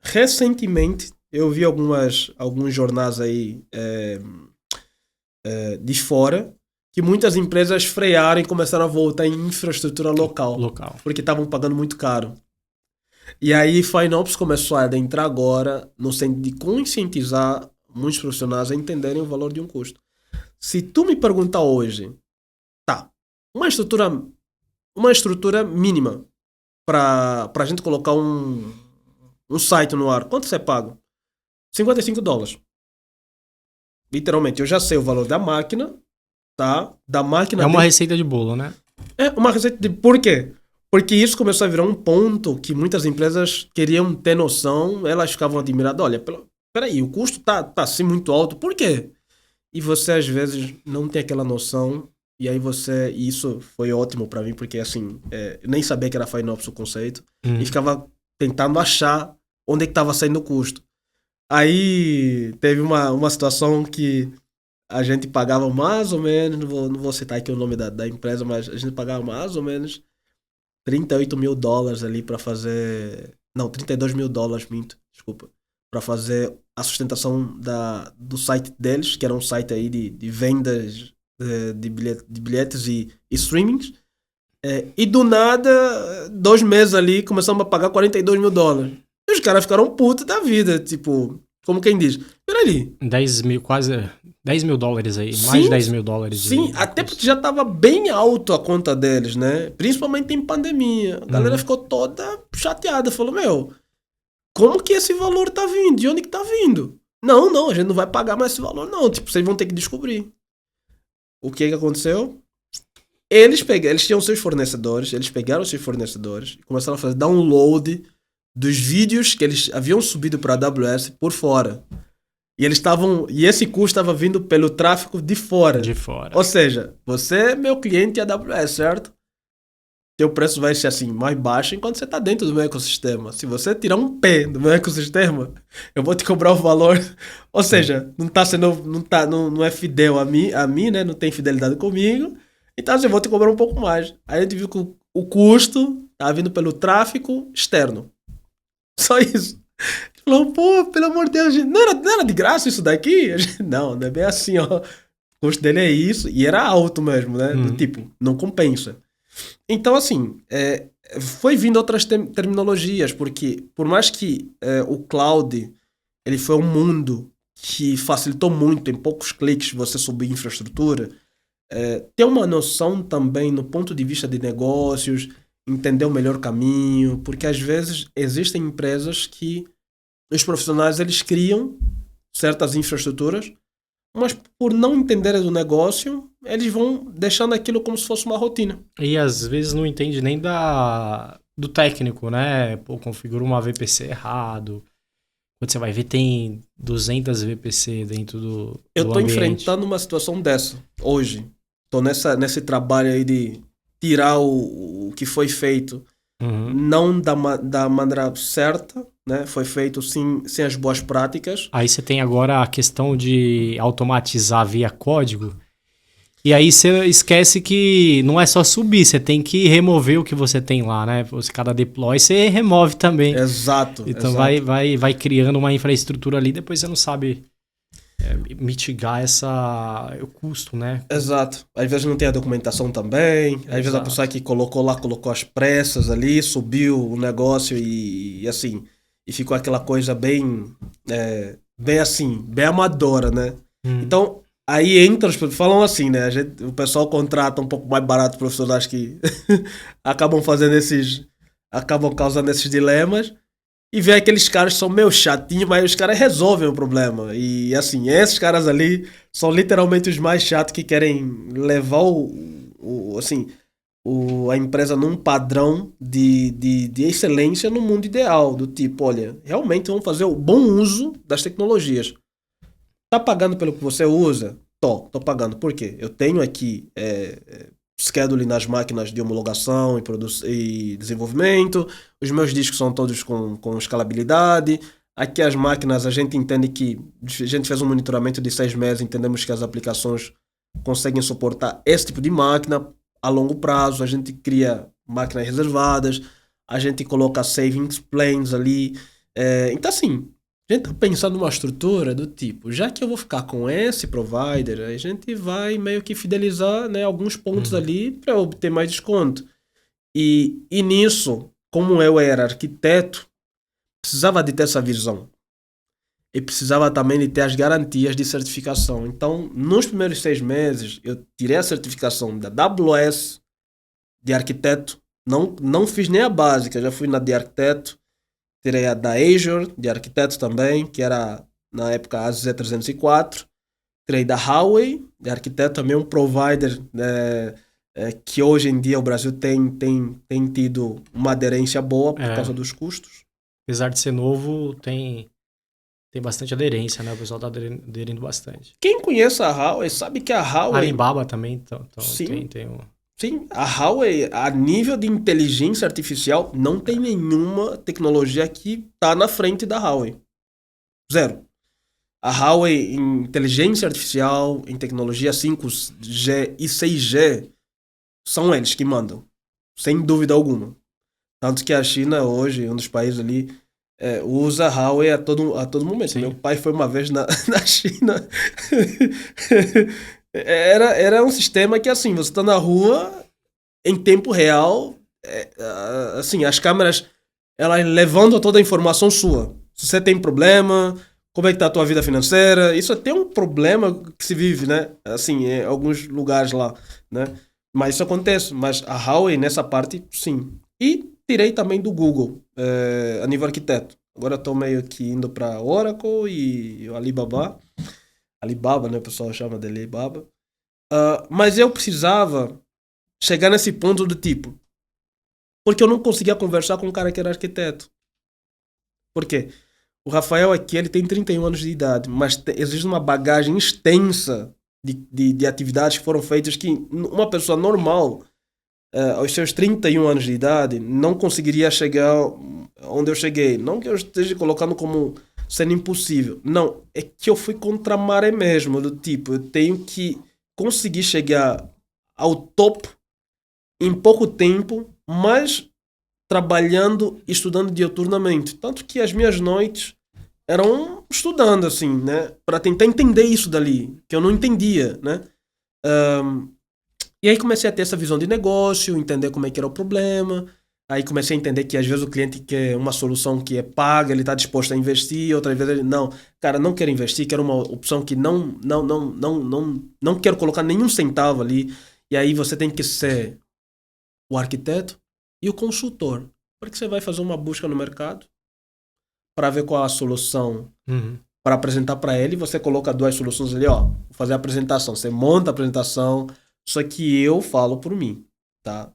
recentemente, eu vi alguns jornais aí de fora que muitas empresas frearam e começaram a voltar em infraestrutura local. Porque estavam pagando muito caro. E aí, FinOps começou a adentrar agora no sentido de conscientizar muitos profissionais a entenderem o valor de um custo. Se tu me perguntar hoje, tá, uma estrutura mínima para a gente colocar um site no ar, quanto você paga? $55. Literalmente, eu já sei o valor da máquina, tá? Da máquina. É uma receita de bolo, né? É uma receita de... Por quê? Porque isso começou a virar um ponto que muitas empresas queriam ter noção, elas ficavam admiradas. Olha, peraí, o custo tá assim muito alto, por quê? E você às vezes não tem aquela noção, e aí e isso foi ótimo pra mim, porque assim, eu nem sabia que era FinOps o conceito, e ficava tentando achar onde é que tava saindo o custo. Aí teve uma situação que a gente pagava mais ou menos, não vou citar aqui o nome da empresa, mas a gente pagava mais ou menos $38 mil ali para fazer... Não, $32 mil, minto, desculpa. Para fazer a sustentação do site deles, que era um site aí de vendas de bilhetes e streamings. E do nada, 2 meses ali, começamos a pagar $42 mil. E os caras ficaram putos da vida, tipo, como quem diz, peraí. 10 mil, quase 10 mil dólares aí, Sim, mais de 10 mil dólares. Sim, até porque já tava bem alto a conta deles, né? Principalmente em pandemia. A galera ficou toda chateada, falou, meu, como que esse valor tá vindo? De onde que tá vindo? Não, a gente não vai pagar mais esse valor, não. Tipo, vocês vão ter que descobrir. O que aconteceu? Eles tinham seus fornecedores, eles pegaram seus fornecedores e começaram a fazer download dos vídeos que eles haviam subido para a AWS por fora. E esse custo estava vindo pelo tráfego de fora. De fora. Ou seja, você é meu cliente AWS, certo? Teu preço vai ser assim, mais baixo enquanto você está dentro do meu ecossistema. Se você tirar um pé do meu ecossistema, eu vou te cobrar o valor. Ou seja, não é fidel a mim, né? Não tem fidelidade comigo. Então eu vou te cobrar um pouco mais. Aí a gente viu que o custo estava vindo pelo tráfego externo. Só isso. Falou, pô, pelo amor de Deus, não era de graça isso daqui? Não é bem assim, ó. O custo dele é isso. E era alto mesmo, né? Do tipo, não compensa. Então, assim, foi vindo outras terminologias, porque por mais que o cloud ele foi um mundo que facilitou muito, em poucos cliques você subir infraestrutura, ter uma noção também no ponto de vista de negócios, entender o melhor caminho, porque às vezes existem empresas que os profissionais eles criam certas infraestruturas, mas por não entenderem do negócio, eles vão deixando aquilo como se fosse uma rotina. E às vezes não entende nem do técnico, né? Pô, configura uma VPC errado. Quando você vai ver, tem 200 VPC dentro do Eu tô ambiente. enfrentando uma situação dessa hoje. Tô nesse trabalho aí de tirar o que foi feito, não da maneira certa, né? Foi feito sem as boas práticas. Aí você tem agora a questão de automatizar via código. E aí você esquece que não é só subir, você tem que remover o que você tem lá, né? Cada deploy você remove também. Exato. Então exato. vai criando uma infraestrutura ali, depois você não sabe mitigar o custo, né? Exato. Às vezes não tem a documentação também. Às vezes a pessoa que colocou as pressas ali, subiu o negócio e assim, e ficou aquela coisa bem assim, bem amadora, né? Então, aí entra, falam assim, né? O pessoal contrata um pouco mais barato profissionais que acabam causando esses dilemas. E vê aqueles caras que são meio chatinhos, mas os caras resolvem o problema. E assim, esses caras ali são literalmente os mais chatos que querem levar a empresa num padrão de excelência no mundo ideal. Do tipo, olha, realmente vamos fazer o bom uso das tecnologias. Tá pagando pelo que você usa? Tô pagando. Por quê? Eu tenho aqui scheduling nas máquinas de homologação e desenvolvimento. Os meus discos são todos com escalabilidade. Aqui as máquinas, a gente entende que... A gente fez um monitoramento de 6 meses, entendemos que as aplicações conseguem suportar esse tipo de máquina a longo prazo. A gente cria máquinas reservadas, a gente coloca savings plans ali. Então, assim, a gente tá pensando numa estrutura do tipo, já que eu vou ficar com esse provider, a gente vai meio que fidelizar, né, alguns pontos ali para obter mais desconto. E nisso, como eu era arquiteto, precisava de ter essa visão. E precisava também de ter as garantias de certificação. Então, nos primeiros 6 meses, eu tirei a certificação da AWS de arquiteto. Não fiz nem a básica, já fui na de arquiteto. Tirei a da Azure, de arquiteto também, que era, na época, a AZ304. Tirei da Huawei, de arquiteto, também um provider que hoje em dia o Brasil tem tido uma aderência boa por causa dos custos. Apesar de ser novo, tem bastante aderência, né? O pessoal tá aderindo bastante. Quem conhece a Huawei sabe que a Huawei... A Alibaba também sim, tem um... Sim, a Huawei, a nível de inteligência artificial, não tem nenhuma tecnologia que tá na frente da Huawei. Zero. A Huawei em inteligência artificial, em tecnologia 5G e 6G, são eles que mandam. Sem dúvida alguma. Tanto que a China hoje, um dos países ali, usa a Huawei a todo momento. Sim. Meu pai foi uma vez na China. Era um sistema que, assim, você tá na rua, em tempo real, assim, as câmeras, elas levantam toda a informação sua. Se você tem problema, como é que tá a tua vida financeira, isso é até um problema que se vive, né? Assim, em alguns lugares lá, né? Mas isso acontece. Mas a Huawei, nessa parte, sim. E tirei também do Google, a nível arquiteto. Agora estou meio que indo para Oracle e o Alibaba. Alibaba, né? O pessoal chama de Alibaba. Mas eu precisava chegar nesse ponto do tipo, porque eu não conseguia conversar com um cara que era arquiteto. Por quê? O Rafael aqui, ele tem 31 anos de idade, mas existe uma bagagem extensa de atividades que foram feitas que uma pessoa normal, aos seus 31 anos de idade, não conseguiria chegar onde eu cheguei. Não que eu esteja colocando como sendo impossível. Não, é que eu fui contra a maré mesmo, do tipo, eu tenho que conseguir chegar ao topo em pouco tempo, mas trabalhando e estudando diuturnamente. Tanto que as minhas noites eram estudando, assim, né? Para tentar entender isso dali, que eu não entendia, né? E aí comecei a ter essa visão de negócio, entender como é que era o problema. Aí comecei a entender que às vezes o cliente quer uma solução que é paga, ele está disposto a investir, outras vezes ele não, cara, não quero investir, quero uma opção que não quero colocar nenhum centavo ali. E aí você tem que ser o arquiteto e o consultor, porque você vai fazer uma busca no mercado para ver qual a solução para apresentar para ele. Você coloca duas soluções ali, ó, vou fazer a apresentação, você monta a apresentação, só que eu falo por mim, tá?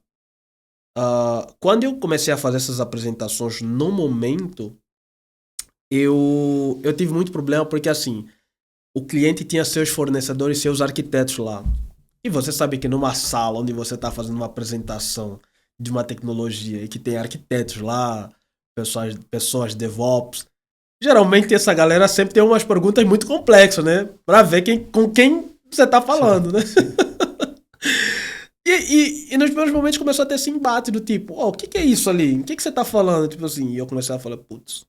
Quando eu comecei a fazer essas apresentações no momento, eu tive muito problema porque assim, o cliente tinha seus fornecedores, seus arquitetos lá. E você sabe que numa sala onde você está fazendo uma apresentação de uma tecnologia e que tem arquitetos lá, pessoas DevOps, geralmente essa galera sempre tem umas perguntas muito complexas, né? Para ver com quem você está falando, né? E nos primeiros momentos começou a ter esse embate do tipo, o que é isso ali? O que você tá falando? Tipo assim, e eu comecei a falar, putz,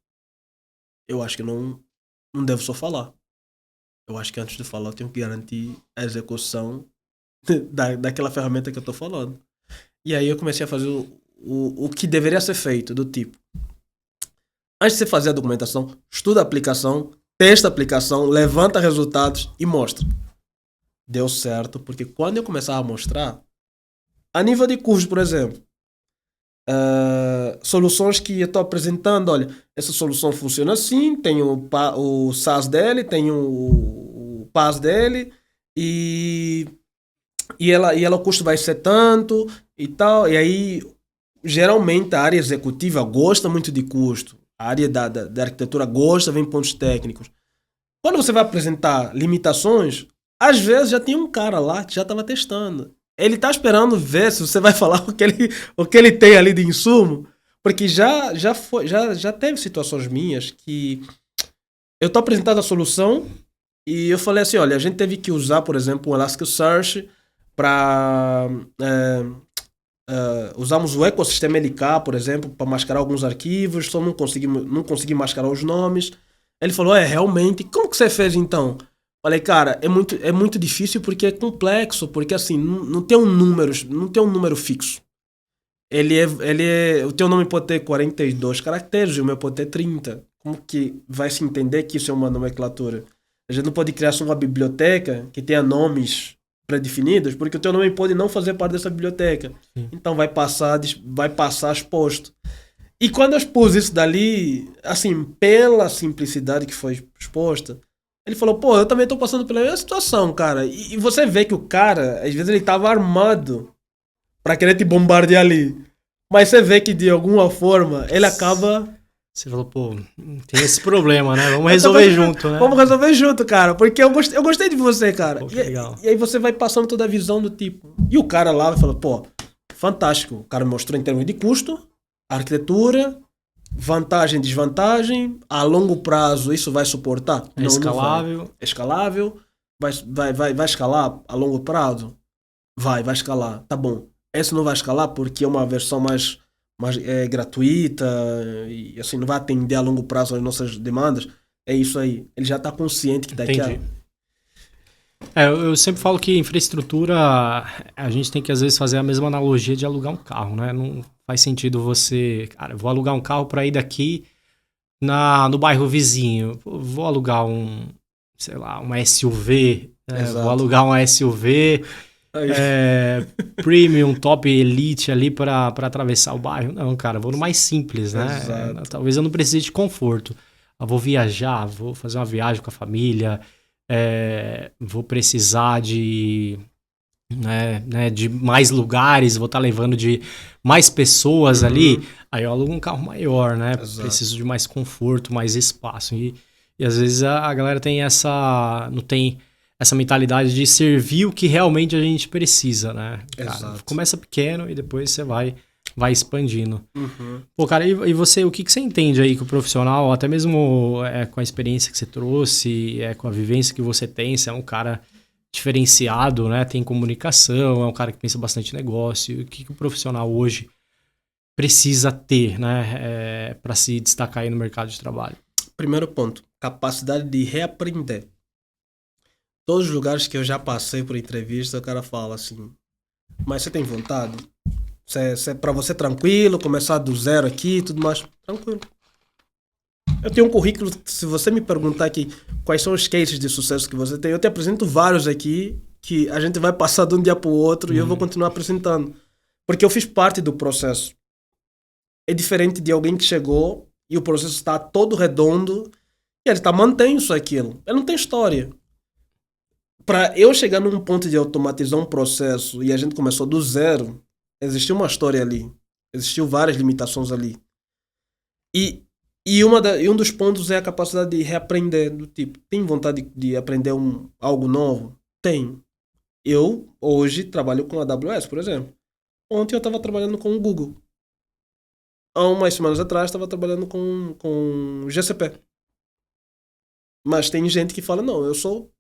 eu acho que não devo só falar. Eu acho que antes de falar eu tenho que garantir a execução daquela ferramenta que eu tô falando. E aí eu comecei a fazer o que deveria ser feito, do tipo, antes de você fazer a documentação, estuda a aplicação, testa a aplicação, levanta resultados e mostra. Deu certo, porque quando eu começava a mostrar, a nível de custo, por exemplo, soluções que eu estou apresentando, olha, essa solução funciona assim, tem o SaaS dele, tem o PaaS dele, e o custo vai ser tanto e tal. E aí, geralmente, a área executiva gosta muito de custo, a área da arquitetura gosta, vem pontos técnicos. Quando você vai apresentar limitações, às vezes já tem um cara lá que já estava testando. Ele tá esperando ver se você vai falar o que ele tem ali de insumo. Porque já teve situações minhas que eu tô apresentando a solução e eu falei assim, olha, a gente teve que usar, por exemplo, o Elasticsearch para... usamos o ecossistema LK, por exemplo, para mascarar alguns arquivos, só não consegui mascarar os nomes. Ele falou, realmente, como que você fez então? Falei, cara, é muito difícil porque é complexo, porque assim, não tem um número fixo. O teu nome pode ter 42 caracteres e o meu pode ter 30. Como que vai se entender que isso é uma nomenclatura? A gente não pode criar só uma biblioteca que tenha nomes pré-definidos, porque o teu nome pode não fazer parte dessa biblioteca. Sim. Então vai passar exposto. E quando eu expus isso dali, assim, pela simplicidade que foi exposta, ele falou, pô, eu também tô passando pela mesma situação, cara. E você vê que o cara, às vezes ele tava armado pra querer te bombardear ali. Mas você vê que de alguma forma ele acaba... Você falou, pô, tem esse problema, né? Vamos resolver junto, né? Vamos resolver junto, cara. Porque eu gostei de você, cara. Pô, legal. E aí você vai passando toda a visão do tipo... E o cara lá vai falar, pô, fantástico. O cara mostrou em termos de custo, arquitetura... Vantagem, desvantagem, a longo prazo isso vai suportar? É escalável. É escalável? Vai escalar a longo prazo? Vai escalar. Tá bom. Essa não vai escalar porque é uma versão mais gratuita e assim não vai atender a longo prazo as nossas demandas. É isso aí. Ele já tá consciente que daqui Entendi. Eu sempre falo que infraestrutura, a gente tem que às vezes fazer a mesma analogia de alugar um carro, né? Não faz sentido você, cara, eu vou alugar um carro para ir daqui no bairro vizinho. Vou alugar sei lá, uma SUV, vou alugar uma SUV premium, top, elite ali para atravessar o bairro. Não, cara, vou no mais simples, né? Talvez eu não precise de conforto. Eu vou viajar, vou fazer uma viagem com a família, vou precisar de mais lugares, vou estar levando de mais pessoas ali, aí eu alugo um carro maior, né? Exato. Preciso de mais conforto, mais espaço. E às vezes a galera tem não tem essa mentalidade de servir o que realmente a gente precisa, né? Cara, começa pequeno e depois você vai expandindo. Pô, cara, e você, o que você entende aí que o profissional, até mesmo com a experiência que você trouxe, com a vivência que você tem, você é um cara diferenciado, né? Tem comunicação, é um cara que pensa bastante negócio. O que o profissional hoje precisa ter, né? Para se destacar aí no mercado de trabalho? Primeiro ponto, capacidade de reaprender. Todos os lugares que eu já passei por entrevista, o cara fala assim, mas você tem vontade? Para você tranquilo, começar do zero aqui e tudo mais? Tranquilo. Eu tenho um currículo, se você me perguntar aqui quais são os cases de sucesso que você tem, eu te apresento vários aqui que a gente vai passar de um dia para o outro e eu vou continuar apresentando. Porque eu fiz parte do processo. É diferente de alguém que chegou e o processo está todo redondo e ele mantém isso aquilo. Ele não tem história. Para eu chegar num ponto de automatizar um processo e a gente começou do zero, existiu uma história ali. Existiu várias limitações ali. E um dos pontos é a capacidade de reaprender. Do tipo, tem vontade de aprender algo novo? Tem. Eu, hoje, trabalho com a AWS, por exemplo. Ontem eu estava trabalhando com o Google. Há umas semanas atrás, estava trabalhando com GCP. Mas tem gente que fala, não, eu sou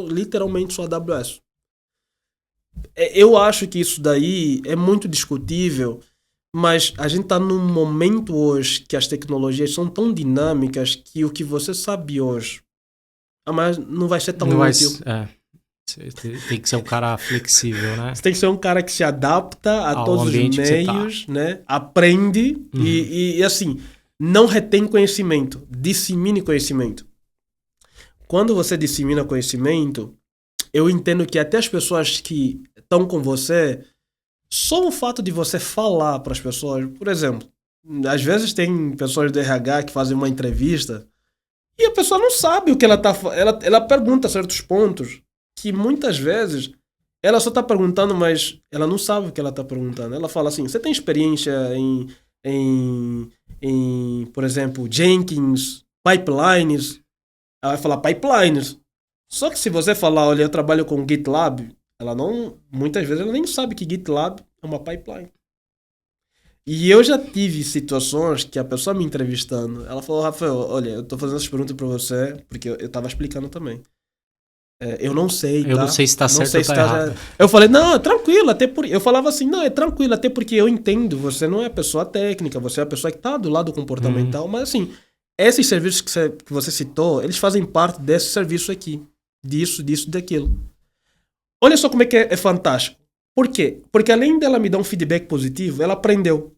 literalmente sou AWS. Eu acho que isso daí é muito discutível, mas a gente está num momento hoje que as tecnologias são tão dinâmicas que o que você sabe hoje mas não vai ser tão útil. Tem que ser um cara flexível, né? Você tem que ser um cara que se adapta a todos os meios, né? Aprende e assim, não retém conhecimento, dissemine conhecimento. Quando você dissemina conhecimento, eu entendo que até as pessoas que estão com você, só o fato de você falar para as pessoas, por exemplo, às vezes tem pessoas do RH que fazem uma entrevista e a pessoa não sabe o que ela pergunta certos pontos que muitas vezes ela só está perguntando, mas ela não sabe o que ela está perguntando. Ela fala assim, você tem experiência em por exemplo, Jenkins, pipelines? Ela vai falar pipelines. Só que se você falar, olha, eu trabalho com GitLab, muitas vezes ela nem sabe que GitLab é uma pipeline. E eu já tive situações que a pessoa me entrevistando, ela falou, Rafael, olha, eu tô fazendo essas perguntas pra você, porque eu tava explicando também. Eu não sei, tá? Eu não sei se tá certo ou tá errado. Eu falei, não, é tranquilo, eu falava assim, não, é tranquilo, até porque eu entendo, você não é a pessoa técnica, você é a pessoa que tá do lado comportamental, mas assim, esses serviços que você citou, eles fazem parte desse serviço aqui. Disso, daquilo. Olha só como é que é fantástico. Por quê? Porque além dela me dar um feedback positivo, ela aprendeu.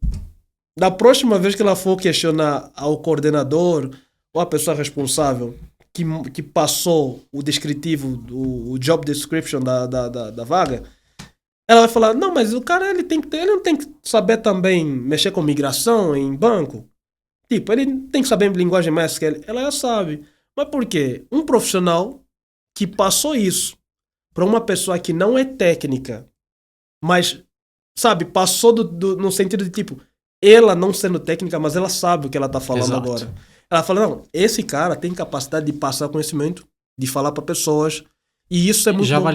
Da próxima vez que ela for questionar ao coordenador ou a pessoa responsável que passou o descritivo, o job description da vaga, ela vai falar, não, mas o cara ele não tem que saber também mexer com migração em banco. Tipo, ele tem que saber linguagem MySQL. Ela já sabe. Mas por quê? Um profissional que passou isso para uma pessoa que não é técnica, mas, sabe, passou no sentido de tipo, ela não sendo técnica, mas ela sabe o que ela tá falando. Exato. Agora. Ela fala, não, esse cara tem capacidade de passar conhecimento, de falar para pessoas, e isso é muito já bom.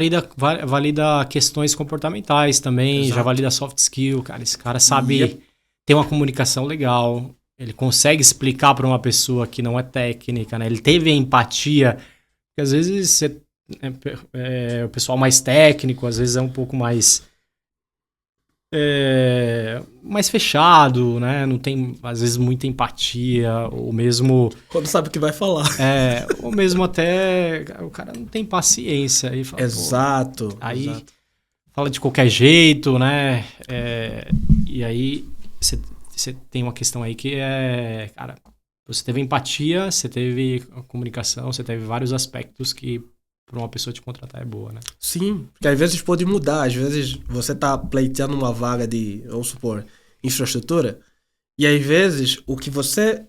valida questões comportamentais também. Exato. Já valida soft skill, cara. Esse cara sabe ter uma comunicação legal, ele consegue explicar para uma pessoa que não é técnica, né? Ele teve a empatia. Porque às vezes o pessoal mais técnico, às vezes é um pouco mais mais fechado, né? Não tem, às vezes, muita empatia, ou mesmo... Quando sabe o que vai falar. Ou mesmo até... O cara não tem paciência. Aí fala, Exato. Aí exato. fala de qualquer jeito, né? E aí você tem uma questão aí que cara, você teve empatia, você teve a comunicação, você teve vários aspectos que para uma pessoa te contratar é boa, né? Sim, porque às vezes pode mudar. Às vezes você tá pleiteando uma vaga de, vamos supor, infraestrutura, e às vezes o que você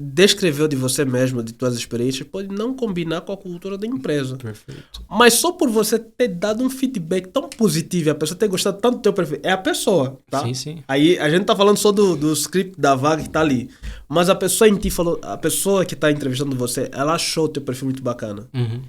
descreveu de você mesmo, de suas experiências, pode não combinar com a cultura da empresa. Perfeito. Mas só por você ter dado um feedback tão positivo e a pessoa ter gostado tanto do teu perfil, é a pessoa, tá? Sim, sim. Aí a gente tá falando só do script da vaga que tá ali. Mas a pessoa em ti falou, a pessoa que tá entrevistando você, ela achou o teu perfil muito bacana. Uhum.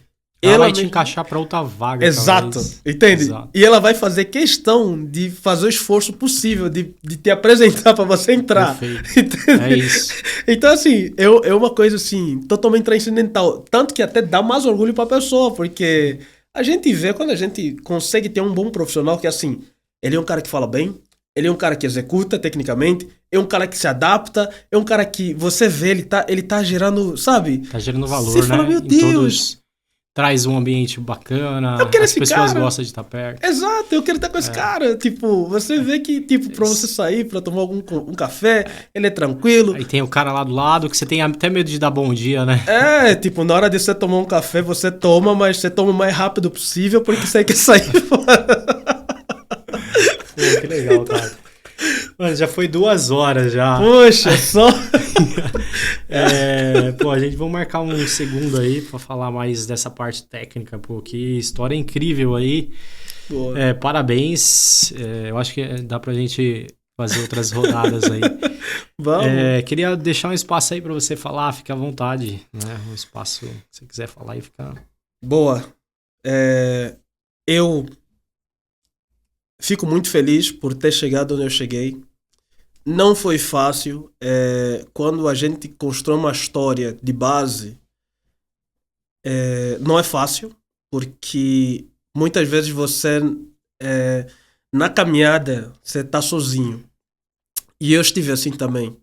Ela vai te mesmo... encaixar para outra vaga. Exato, talvez. entende? Exato. E ela vai fazer questão de fazer o esforço possível de te apresentar para você entrar. Perfeito. Entende? É isso. Então, assim, é uma coisa assim, totalmente transcendental. Tanto que até dá mais orgulho para a pessoa, porque a gente vê quando a gente consegue ter um bom profissional que, assim, ele é um cara que fala bem, ele é um cara que executa tecnicamente, é um cara que se adapta, é um cara que você vê, ele tá gerando, sabe? Tá gerando valor, você né? fala, meu Deus. Traz um ambiente bacana, Eu quero as esse pessoas cara. gostam de estar perto. Exato, eu quero estar com esse cara. Tipo, você vê que, tipo, pra você sair, pra tomar um café, ele é tranquilo. Aí tem o cara lá do lado que você tem até medo de dar bom dia, né? Tipo, na hora de você tomar um café, você toma, mas você toma o mais rápido possível porque você quer sair fora. Pô, que legal, cara. Mano, já foi 2 horas já. Poxa, só... Pô, a gente vai marcar um segundo aí pra falar mais dessa parte técnica, pô, que história incrível aí. Parabéns. Eu acho que dá pra gente fazer outras rodadas aí. Vamos. Queria deixar um espaço aí pra você falar, fica à vontade, né? Um espaço que você quiser falar aí, fica... Boa. Eu fico muito feliz por ter chegado onde eu cheguei. Não foi fácil. Quando a gente constrói uma história de base, não é fácil, porque muitas vezes você, na caminhada, você está sozinho. E eu estive assim também.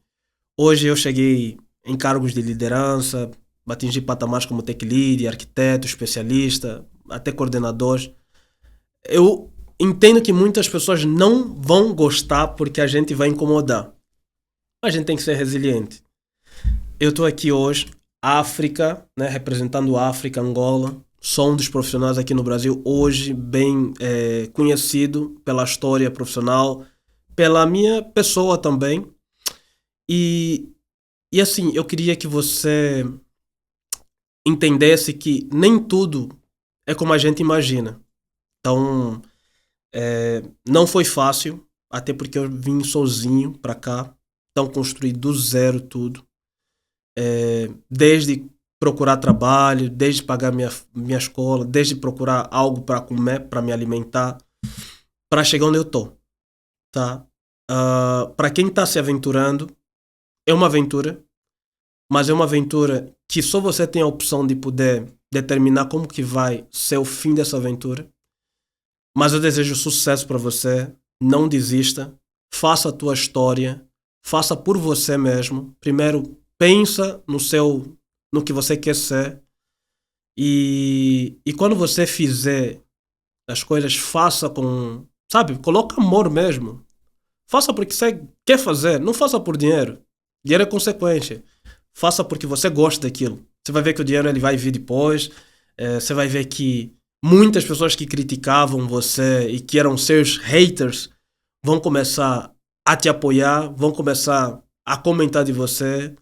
Hoje eu cheguei em cargos de liderança, atingi patamares como tech lead, arquiteto, especialista, até coordenador. Eu entendo que muitas pessoas não vão gostar porque a gente vai incomodar. A gente tem que ser resiliente. Eu estou aqui hoje, África, né, representando a África, Angola. Sou um dos profissionais aqui no Brasil hoje, bem conhecido pela história profissional, pela minha pessoa também. E assim, eu queria que você entendesse que nem tudo é como a gente imagina. Então, não foi fácil, até porque eu vim sozinho para cá. Então, construí do zero tudo. Desde procurar trabalho, desde pagar minha escola, desde procurar algo para comer, para me alimentar, para chegar onde eu tô, tá? Para quem está se aventurando, é uma aventura, mas é uma aventura que só você tem a opção de poder determinar como que vai ser o fim dessa aventura. Mas eu desejo sucesso para você, não desista, faça a tua história, faça por você mesmo. Primeiro, pensa no que você quer ser. E quando você fizer as coisas, faça com, sabe, coloca amor mesmo. Faça porque você quer fazer, não faça por dinheiro. Dinheiro é consequência. Faça porque você gosta daquilo. Você vai ver que o dinheiro ele vai vir depois. Você vai ver que muitas pessoas que criticavam você e que eram seus haters vão começar a te apoiar, vão começar a comentar de você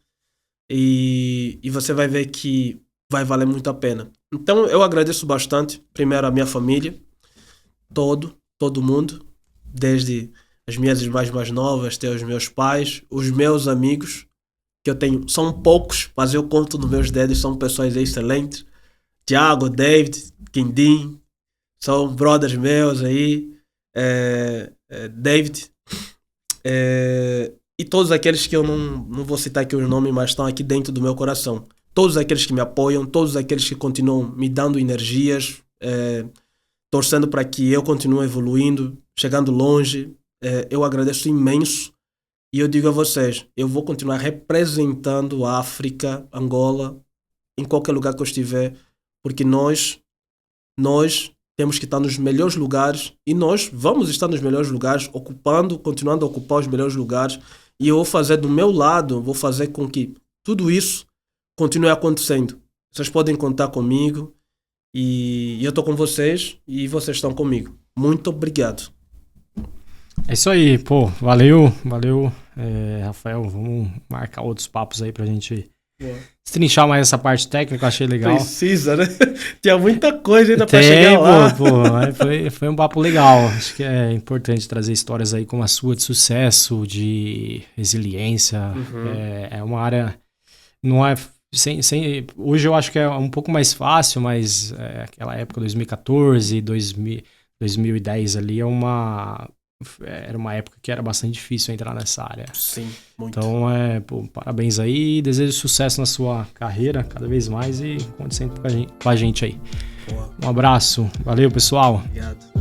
e você vai ver que vai valer muito a pena. Então eu agradeço bastante, primeiro a minha família, todo mundo, desde as minhas irmãs mais novas até os meus pais, os meus amigos, que eu tenho, são poucos, mas eu conto nos meus dedos, são pessoas excelentes. Tiago, David, Quindim, são brothers meus aí, David, e todos aqueles que eu não vou citar aqui os nomes, mas estão aqui dentro do meu coração. Todos aqueles que me apoiam, todos aqueles que continuam me dando energias, torcendo para que eu continue evoluindo, chegando longe, eu agradeço imenso e eu digo a vocês, eu vou continuar representando a África, Angola, em qualquer lugar que eu estiver, porque nós temos que estar nos melhores lugares e nós vamos estar nos melhores lugares, continuando a ocupar os melhores lugares, e eu vou fazer do meu lado, vou fazer com que tudo isso continue acontecendo. Vocês podem contar comigo e eu estou com vocês e vocês estão comigo. Muito obrigado. É isso aí, pô, valeu, Rafael, vamos marcar outros papos aí pra gente destrinchar mais essa parte técnica, achei legal. Precisa, né? Tinha muita coisa ainda pra chegar lá. Pô, foi um papo legal. Acho que é importante trazer histórias aí como a sua de sucesso, de resiliência. É uma área, não é... hoje eu acho que é um pouco mais fácil, mas aquela época, 2014, 2010 ali, era uma época que era bastante difícil entrar nessa área. Sim, muito. Então, parabéns aí, desejo sucesso na sua carreira cada vez mais e conte sempre com a gente aí. Boa. Um abraço, valeu pessoal. Obrigado.